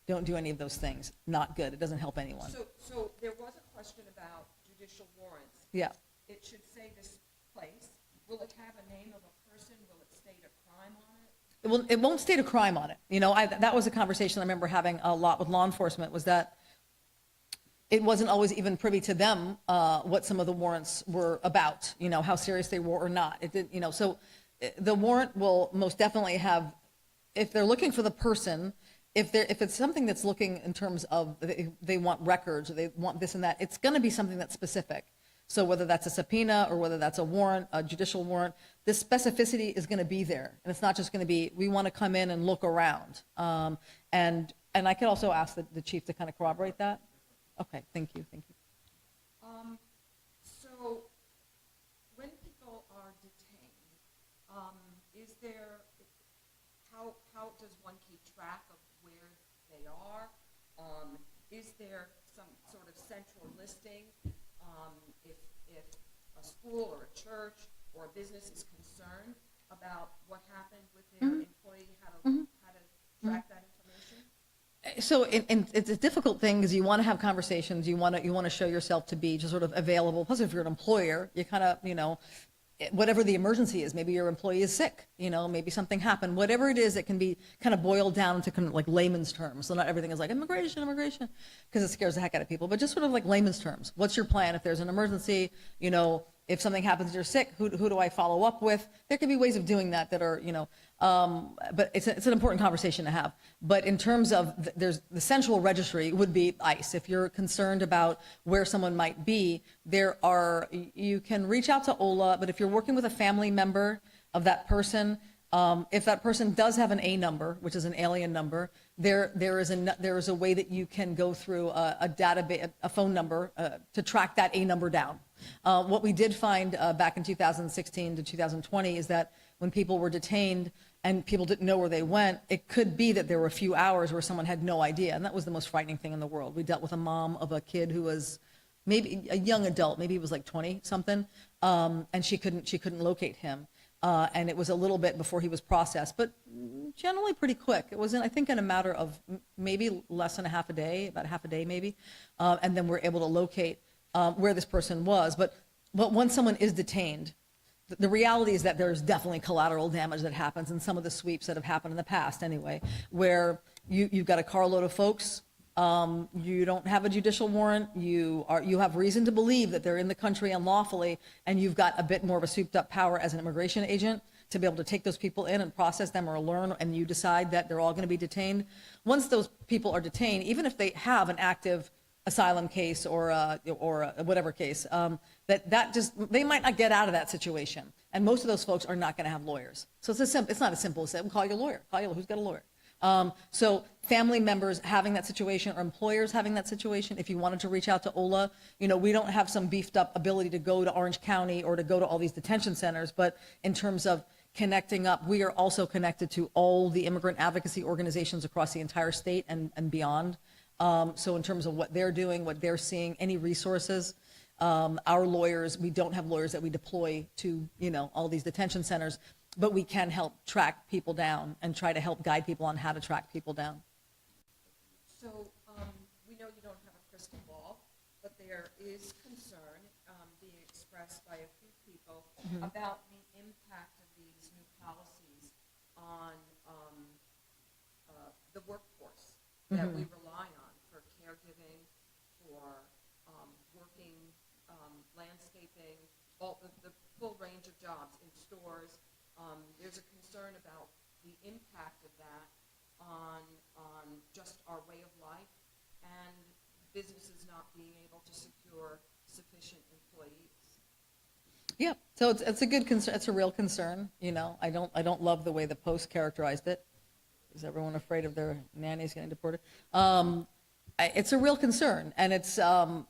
Don't do any of those things. Not good. It doesn't help anyone. So there was a question about judicial warrants. Yeah. It should say this place. Will it have a name of a person? Will it state a crime on it? It won't state a crime on it. That was a conversation I remember having a lot with law enforcement, was that it wasn't always even privy to them what some of the warrants were about, how serious they were or not. It did, so the warrant will most definitely have, if they're looking for the person, if it's something that's looking in terms of they want records or they want this and that, it's going to be something that's specific. So whether that's a subpoena or whether that's a warrant, a judicial warrant, this specificity is going to be there. And it's not just going to be, we want to come in and look around. And I could also ask the chief to kind of corroborate that. Okay, thank you. So when people are detained, is there, how does one keep track of where they are? Is there some sort of central listing? If a school or a church or a business is concerned about what happened with their employee, how to track that information? So it's a difficult thing because you want to have conversations. You want to show yourself to be just sort of available. Plus, if you're an employer, you kind of, whatever the emergency is, maybe your employee is sick, maybe something happened. Whatever it is, it can be kind of boiled down to kind of like layman's terms. So not everything is like immigration, because it scares the heck out of people, but just sort of like layman's terms. What's your plan if there's an emergency? if something happens, you're sick, who do I follow up with? There can be ways of doing that are, but it's an important conversation to have. But in terms of, there's the central registry would be ICE. If you're concerned about where someone might be, you can reach out to OLA, but if you're working with a family member of that person, if that person does have an A number, which is an alien number, there is a way that you can go through a database, a phone number to track that A number down. What we did find back in 2016 to 2020 is that when people were detained and people didn't know where they went, it could be that there were a few hours where someone had no idea, and that was the most frightening thing in the world. We dealt with a mom of a kid who was maybe a young adult, maybe he was like 20 something, and she couldn't locate him. And it was a little bit before he was processed, but generally pretty quick. It was, I think, in a matter of maybe less than half a day, about half a day maybe, and then we're able to locate where this person was. But once someone is detained, the reality is that there's definitely collateral damage that happens in some of the sweeps that have happened in the past anyway, where you've got a carload of folks. You don't have a judicial warrant, you have reason to believe that they're in the country unlawfully, and you've got a bit more of a souped up power as an immigration agent to be able to take those people in and process them or learn, and you decide that they're all going to be detained. Once those people are detained, even if they have an active asylum case or whatever case, they might not get out of that situation. And most of those folks are not going to have lawyers. So it's not as simple as saying, call your lawyer. Who's got a lawyer? So family members having that situation or employers having that situation, if you wanted to reach out to OLA, we don't have some beefed up ability to go to Orange County or to go to all these detention centers, but in terms of connecting up, we are also connected to all the immigrant advocacy organizations across the entire state and beyond. So in terms of what they're doing, what they're seeing, any resources, our lawyers, we don't have lawyers that we deploy to, all these detention centers, but we can help track people down and try to help guide people on how to track people down. So we know you don't have a crystal ball, but there is concern being expressed by a few people about the impact of these new policies on the workforce that we rely on for caregiving, for working, landscaping, all the full range of jobs in stores. There's a concern about the impact of that on just our way of life and businesses not being able to secure sufficient employees. Yeah, so it's a good concern. It's a real concern. I don't love the way the Post characterized it. Is everyone afraid of their nannies getting deported? It's a real concern, and it's and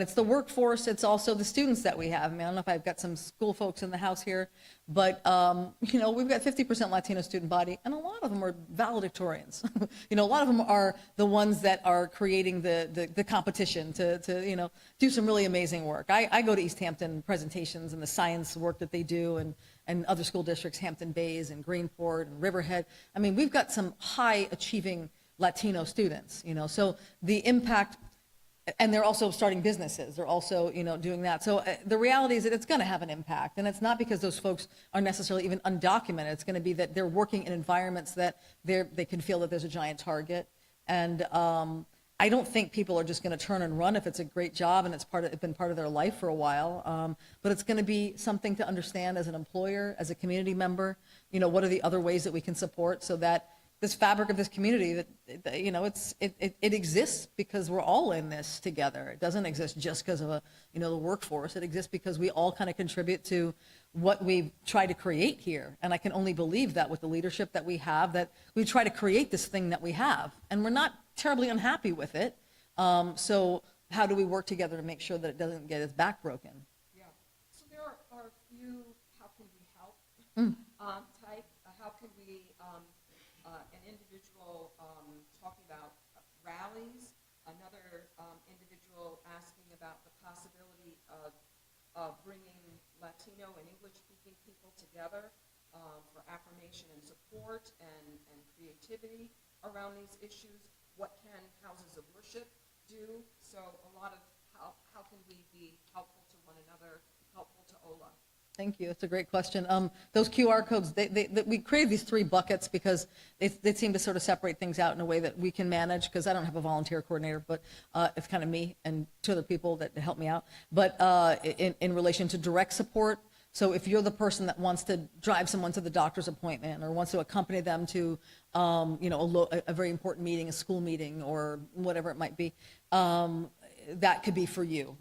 it's the workforce. It's also the students that we have. I don't know if I've got some school folks in the house here, but we've got 50% Latino student body, and a lot of them are valedictorians. A lot of them are the ones that are creating the competition to do some really amazing work. I go to East Hampton presentations and the science work that they do, and other school districts, Hampton Bays and Greenport and Riverhead. We've got some high achieving Latino students, so the impact, and they're also starting businesses. They're also, doing that. So the reality is that it's going to have an impact, and it's not because those folks are necessarily even undocumented. It's going to be that they're working in environments that they can feel that there's a giant target, and I don't think people are just going to turn and run if it's a great job and it's been part of their life for a while. But it's going to be something to understand as an employer, as a community member. What are the other ways that we can support so that this fabric of this community that it exists because we're all in this together. It doesn't exist just because of the workforce. It exists because we all kind of contribute to what we try to create here. And I can only believe that with the leadership that we have, that we try to create this thing that we have, and we're not terribly unhappy with it. So how do we work together to make sure that it doesn't get its back broken? Yeah. So there are a few how can we help type. How can we an individual talking about rallies, another individual asking about the possibility of bringing Latino and English-speaking people together for affirmation and support and creativity around these issues. What can houses of worship do? So a lot of how can we be helpful to one another, helpful to OLA? Thank you. It's a great question. Those QR codes, we created these 3 buckets because they seem to sort of separate things out in a way that we can manage, because I don't have a volunteer coordinator, but it's kind of me and 2 other people that help me out. But in relation to direct support, so if you're the person that wants to drive someone to the doctor's appointment or wants to accompany them to, a very important meeting, a school meeting, or whatever it might be, that could be for you.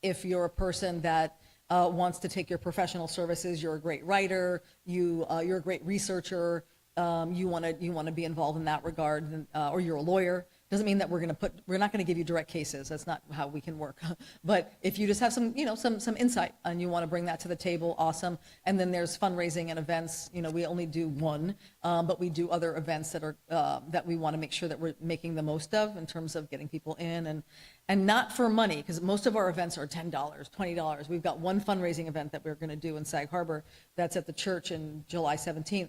If you're a person that wants to take your professional services, you're a great writer, you're a great researcher, you want to be involved in that regard, or you're a lawyer. Doesn't mean that we're not going to give you direct cases. That's not how we can work. But if you just have some insight and you want to bring that to the table, awesome. And then there's fundraising and events. We only do one, but we do other events that are that we want to make sure that we're making the most of in terms of getting people in and not for money, because most of our events are $10, $20. We've got one fundraising event that we're going to do in Sag Harbor. That's at the church in July 17th.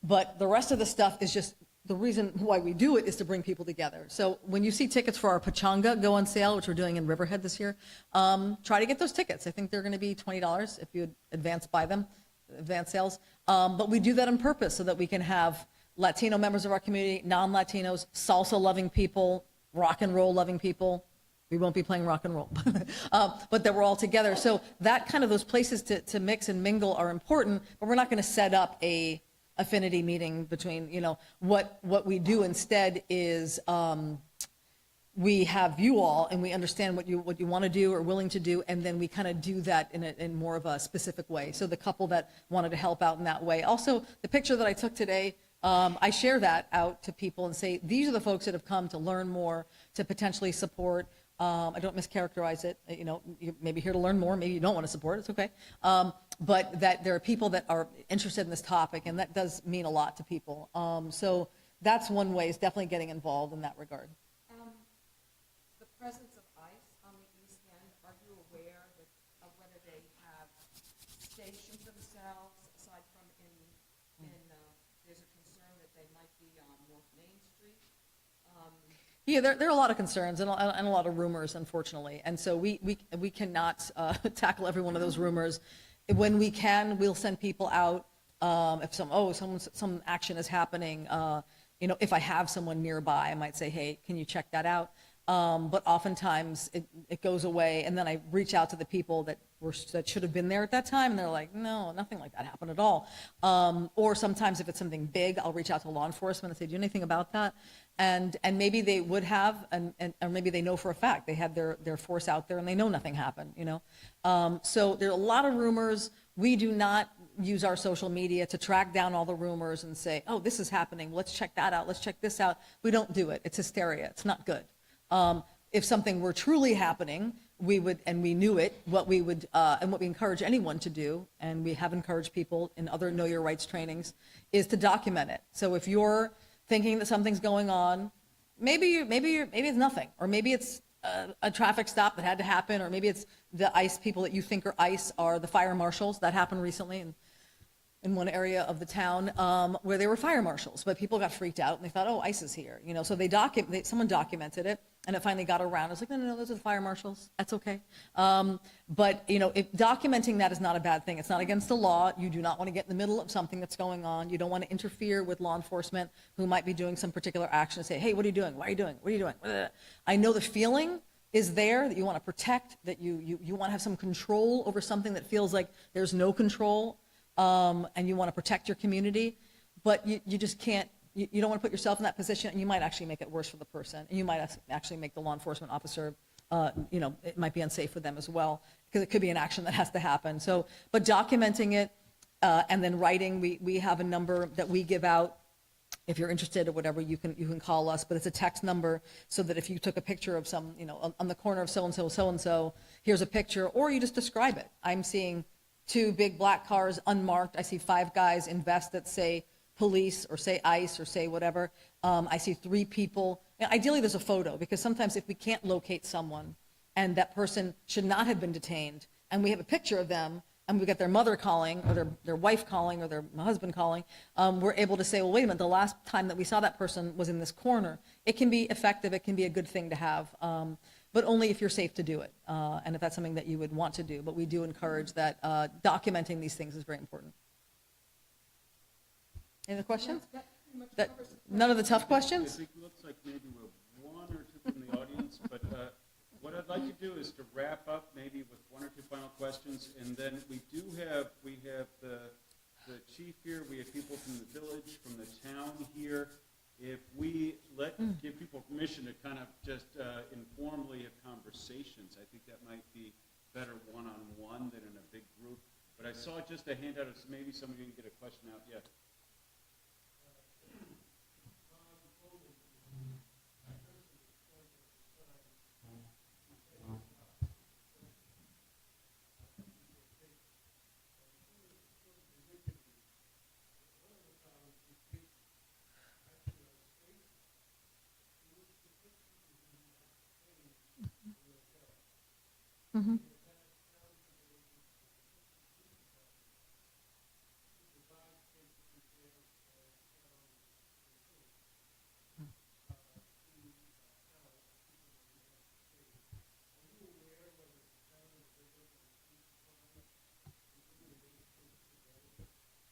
But the rest of the stuff is just, the reason why we do it is to bring people together. So when you see tickets for our Pachanga go on sale, which we're doing in Riverhead this year, try to get those tickets. I think they're going to be $20 if you buy them, advance sales. But we do that on purpose so that we can have Latino members of our community, non-Latinos, salsa-loving people, rock and roll-loving people. We won't be playing rock and roll, but that we're all together. So that kind of, those places to mix and mingle are important, but we're not going to set up a affinity meeting between, what we do instead is we have you all and we understand what you want to do or willing to do, and then we kind of do that in more of a specific way. So the couple that wanted to help out in that way. Also, the picture that I took today, I share that out to people and say, these are the folks that have come to learn more, to potentially support. I don't mischaracterize it. You're maybe here to learn more. Maybe you don't want to support. It's okay. But that there are people that are interested in this topic, and that does mean a lot to people. So that's one way, is definitely getting involved in that regard. The presence of ICE on the East End, are you aware of whether they have stationed themselves, aside from there's a concern that they might be on North Main Street? Yeah, there are a lot of concerns and a lot of rumors, unfortunately. And so we cannot tackle every one of those rumors. When we can, we'll send people out. If some action is happening, if I have someone nearby, I might say, hey, can you check that out? But oftentimes it goes away, and then I reach out to the people that should have been there at that time, and they're like, no, nothing like that happened at all. Or sometimes if it's something big, I'll reach out to law enforcement and say, do you know anything about that? And maybe they would have, or maybe they know for a fact they had their force out there and they know nothing happened. So there are a lot of rumors. We do not use our social media to track down all the rumors and say, oh, this is happening, let's check that out, let's check this out. We don't do it. It's hysteria. It's not good. If something were truly happening, we would, and we knew it, what we would, and what we encourage anyone to do, and we have encouraged people in other Know Your Rights trainings, is to document it. So if you're thinking that something's going on, maybe it's nothing, or maybe it's a traffic stop that had to happen, or maybe it's the ICE people that you think are ICE are the fire marshals. That happened recently in one area of the town where they were fire marshals, but people got freaked out and they thought, oh, ICE is here. So someone documented it, and it finally got around. It's like, no, those are the fire marshals. That's okay. But if documenting that is not a bad thing. It's not against the law. You do not want to get in the middle of something that's going on. You don't want to interfere with law enforcement who might be doing some particular action and say, hey, what are you doing? Why are you doing? What are you doing? I know the feeling is there that you want to protect, that you want to have some control over something that feels like there's no control. And you want to protect your community, but you just can't, you don't want to put yourself in that position, and you might actually make it worse for the person, and you might actually make the law enforcement officer, it might be unsafe for them as well, because it could be an action that has to happen. So, but documenting it, and then writing, we have a number that we give out. If you're interested or whatever, you can call us, but it's a text number, so that if you took a picture of some, on the corner of so-and-so, here's a picture, or you just describe it. I'm seeing 2 big black cars unmarked. I see 5 guys in vests that say police or say ICE or say whatever. I see 3 people. Now, ideally, there's a photo, because sometimes if we can't locate someone and that person should not have been detained, and we have a picture of them, and we get their mother calling, or their wife calling, or their husband calling, we're able to say, well, wait a minute, the last time that we saw that person was in this corner. It can be effective, it can be a good thing to have, but only if you're safe to do it, and if that's something that you would want to do. But we do encourage that documenting these things is very important. Any other questions? None of the tough questions? It looks like maybe we're one or two from the audience, but what I'd like to do is to wrap up maybe with one or two final questions, and then we have the chief here, we have people from the village, from the town here. If we give people permission to kind of just informally have conversations, I think that might be better one-on-one than in a big group. But I saw just a handout, so maybe somebody can get a question out. Yeah. Mm-hmm.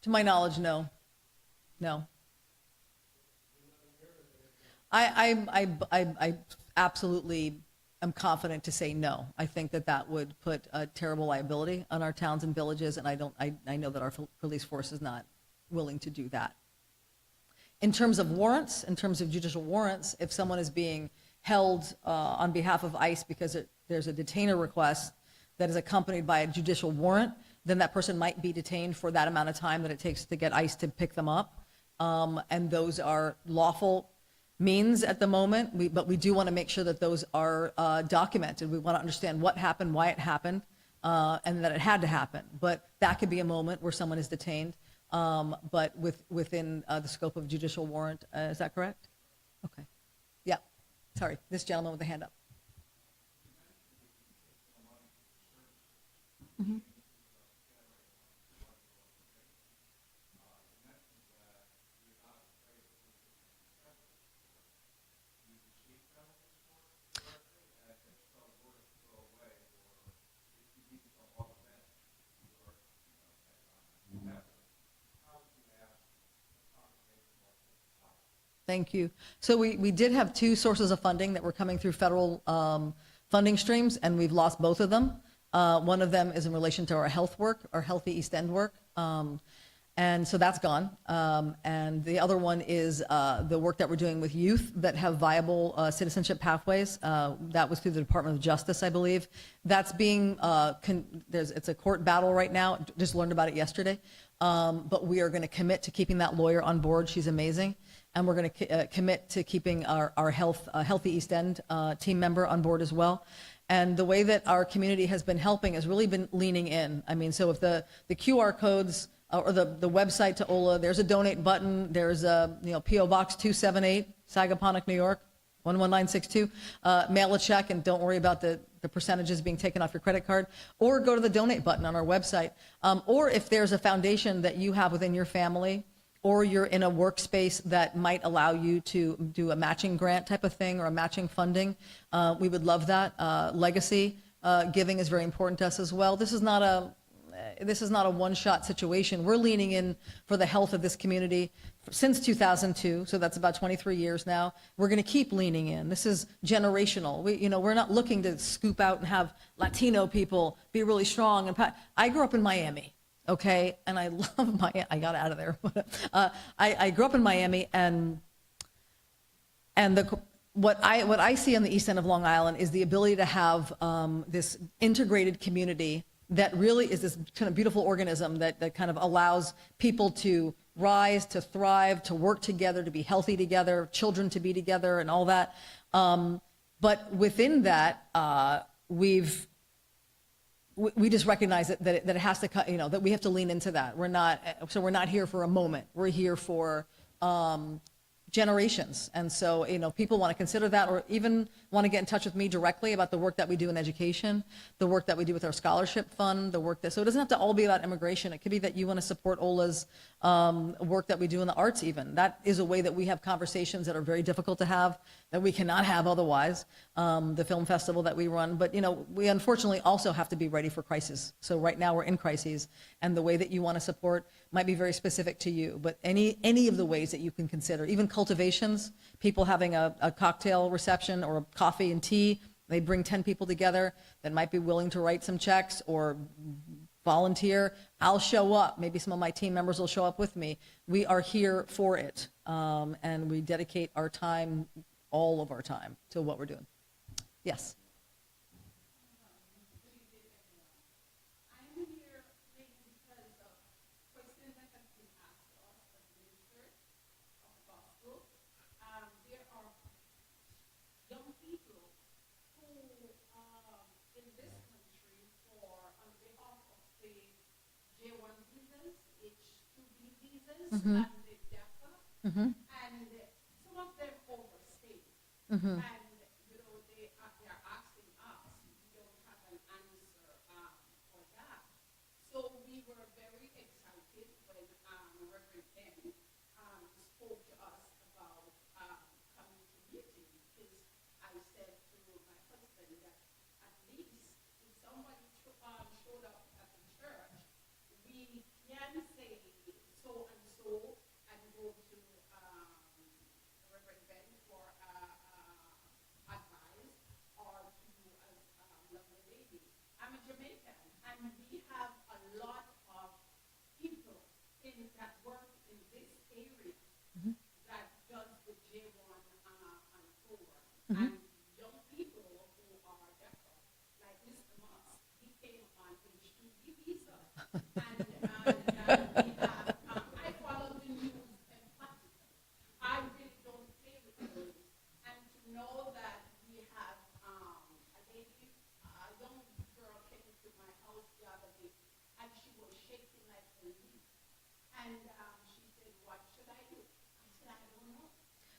To my knowledge, no. No. I absolutely am confident to say no. I think that would put a terrible liability on our towns and villages, and I know that our police force is not willing to do that. In terms of warrants, in terms of judicial warrants, if someone is being held on behalf of ICE because there's a detainer request that is accompanied by a judicial warrant, then that person might be detained for that amount of time that it takes to get ICE to pick them up. And those are lawful means at the moment, but we do want to make sure that those are documented. We want to understand what happened, why it happened, and that it had to happen. But that could be a moment where someone is detained, but within the scope of judicial warrant. Is that correct? Okay. Yeah. Sorry, this gentleman with the hand up. Mm-hmm. Thank you. So we did have two sources of funding that were coming through federal funding streams, and we've lost both of them. One of them is in relation to our health work, our Healthy East End work, and so that's gone. And the other one is the work that we're doing with youth that have viable citizenship pathways. That was through the Department of Justice, I believe. That's being, it's a court battle right now. Just learned about it yesterday. But we are going to commit to keeping that lawyer on board. She's amazing. And we're going to commit to keeping our Healthy East End team member on board as well. And the way that our community has been helping has really been leaning in. I mean, so if the QR codes or the website to OLA, there's a donate button. There's a P.O. Box 278, Sagaponack, New York, 11962. Mail a check and don't worry about the percentages being taken off your credit card. Or go to the donate button on our website. Or if there's a foundation that you have within your family, or you're in a workspace that might allow you to do a matching grant type of thing or a matching funding, we would love that. Legacy giving is very important to us as well. This is not a one-shot situation. We're leaning in for the health of this community since 2002, so that's about 23 years now. We're going to keep leaning in. This is generational. We're not looking to scoop out and have Latino people be really strong. I grew up in Miami. Okay, and I love Miami. I got out of there. I grew up in Miami, and what I see on the east end of Long Island is the ability to have this integrated community that really is this kind of beautiful organism that kind of allows people to rise, to thrive, to work together, to be healthy together, children to be together, and all that. But within that, we just recognize that it has to, that we have to lean into that. We're not here for a moment. We're here for generations. And so, people want to consider that, or even want to get in touch with me directly about the work that we do in education, the work that we do with our scholarship fund, so it doesn't have to all be about immigration. It could be that you want to support OLA's work that we do in the arts even. That is a way that we have conversations that are very difficult to have, that we cannot have otherwise, the film festival that we run. But, we unfortunately also have to be ready for crisis. So right now we're in crises, and the way that you want to support might be very specific to you. But any of the ways that you can consider, even cultivations, people having a cocktail reception or coffee and tea, they bring 10 people together that might be willing to write some checks or volunteer. I'll show up. Maybe some of my team members will show up with me. We are here for it, and we dedicate our time, all of our time, to what we're doing. Yes. Mm-hmm. And the DEFA, mm-hmm. and some of them overstay. Mm-hmm. And they are asking us. We don't have an answer for that. So we were very excited when Reverend Ben spoke to us about coming to meeting, because I said to my husband that at least if somebody showed up at the church, we can say so and so, and go to Reverend Ben for advice, or to you as lovely lady. I'm a Jamaican, and we have a lot of people that work in this area, mm-hmm. that does the J1 and forward, mm-hmm. and young people who are deaf, like Mr. Moss, he came on H-2B visa, and we have.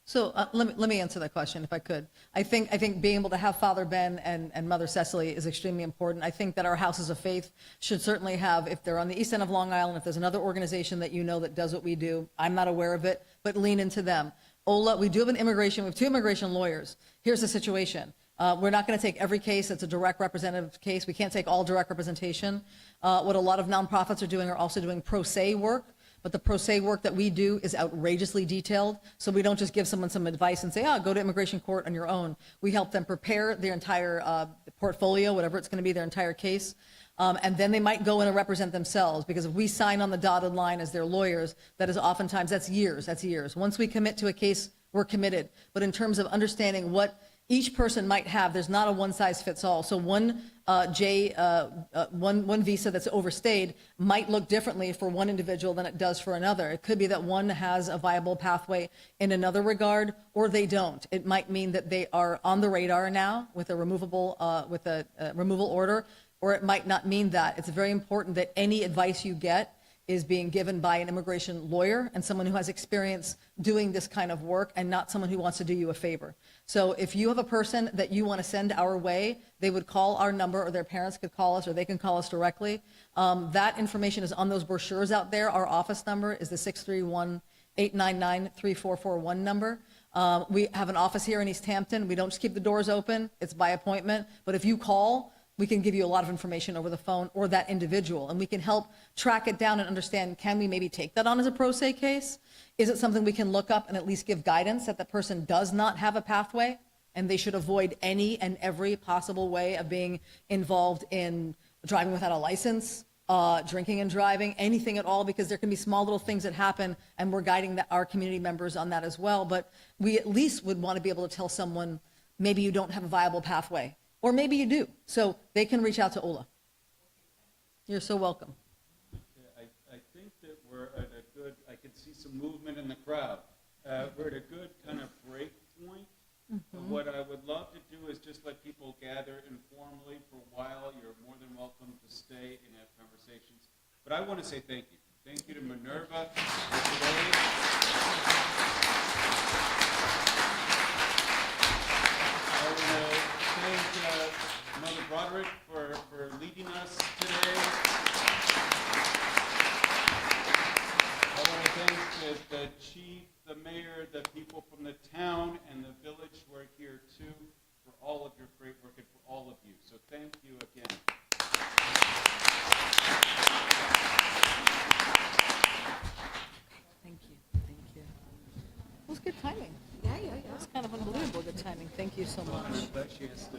So let me answer that question if I could. I think being able to have Father Ben and Mother Cecily is extremely important. I think that our houses of faith should certainly have, if they're on the east end of Long Island, if there's another organization that that does what we do, I'm not aware of it, but lean into them. OLA, we do have we have 2 immigration lawyers. Here's the situation. We're not going to take every case that's a direct representative case. We can't take all direct representation. What a lot of nonprofits are doing are also doing pro se work. But the pro se work that we do is outrageously detailed. So we don't just give someone some advice and say, go to immigration court on your own. We help them prepare their entire portfolio, whatever it's going to be, their entire case. And then they might go in and represent themselves, because if we sign on the dotted line as their lawyers, that's years. Once we commit to a case, we're committed. But in terms of understanding what each person might have, there's not a one size fits all. So one visa that's overstayed might look differently for one individual than it does for another. It could be that one has a viable pathway in another regard, or they don't. It might mean that they are on the radar now with a removal order, or it might not mean that. It's very important that any advice you get is being given by an immigration lawyer and someone who has experience doing this kind of work, and not someone who wants to do you a favor. So if you have a person that you want to send our way, they would call our number, or their parents could call us, or they can call us directly. That information is on those brochures out there. Our office number is the 631-899-3441 number. We have an office here in East Hampton. We don't just keep the doors open. It's by appointment. But if you call, we can give you a lot of information over the phone, or that individual, and we can help track it down and understand, can we maybe take that on as a pro se case? Is it something we can look up and at least give guidance that the person does not have a pathway, and they should avoid any and every possible way of being involved in driving without a license, drinking and driving, anything at all, because there can be small little things that happen, and we're guiding our community members on that as well. But we at least would want to be able to tell someone, maybe you don't have a viable pathway, or maybe you do. So they can reach out to OLA. You're so welcome. I think that we're at a good, I can see some movement in the crowd. We're at a good kind of break point. Mm-hmm. What I would love to do is just let people gather informally for a while. You're more than welcome to stay and have conversations. But I want to say thank you. Thank you to Minerva for today. Broderick for leading us today. I want to thank the chief, the mayor, the people from the town and the village who are here too for all of your great work and for all of you. So thank you again. Thank you. Thank you. It was good timing. Yeah. It was kind of unbelievable good timing. Thank you so much. But she has to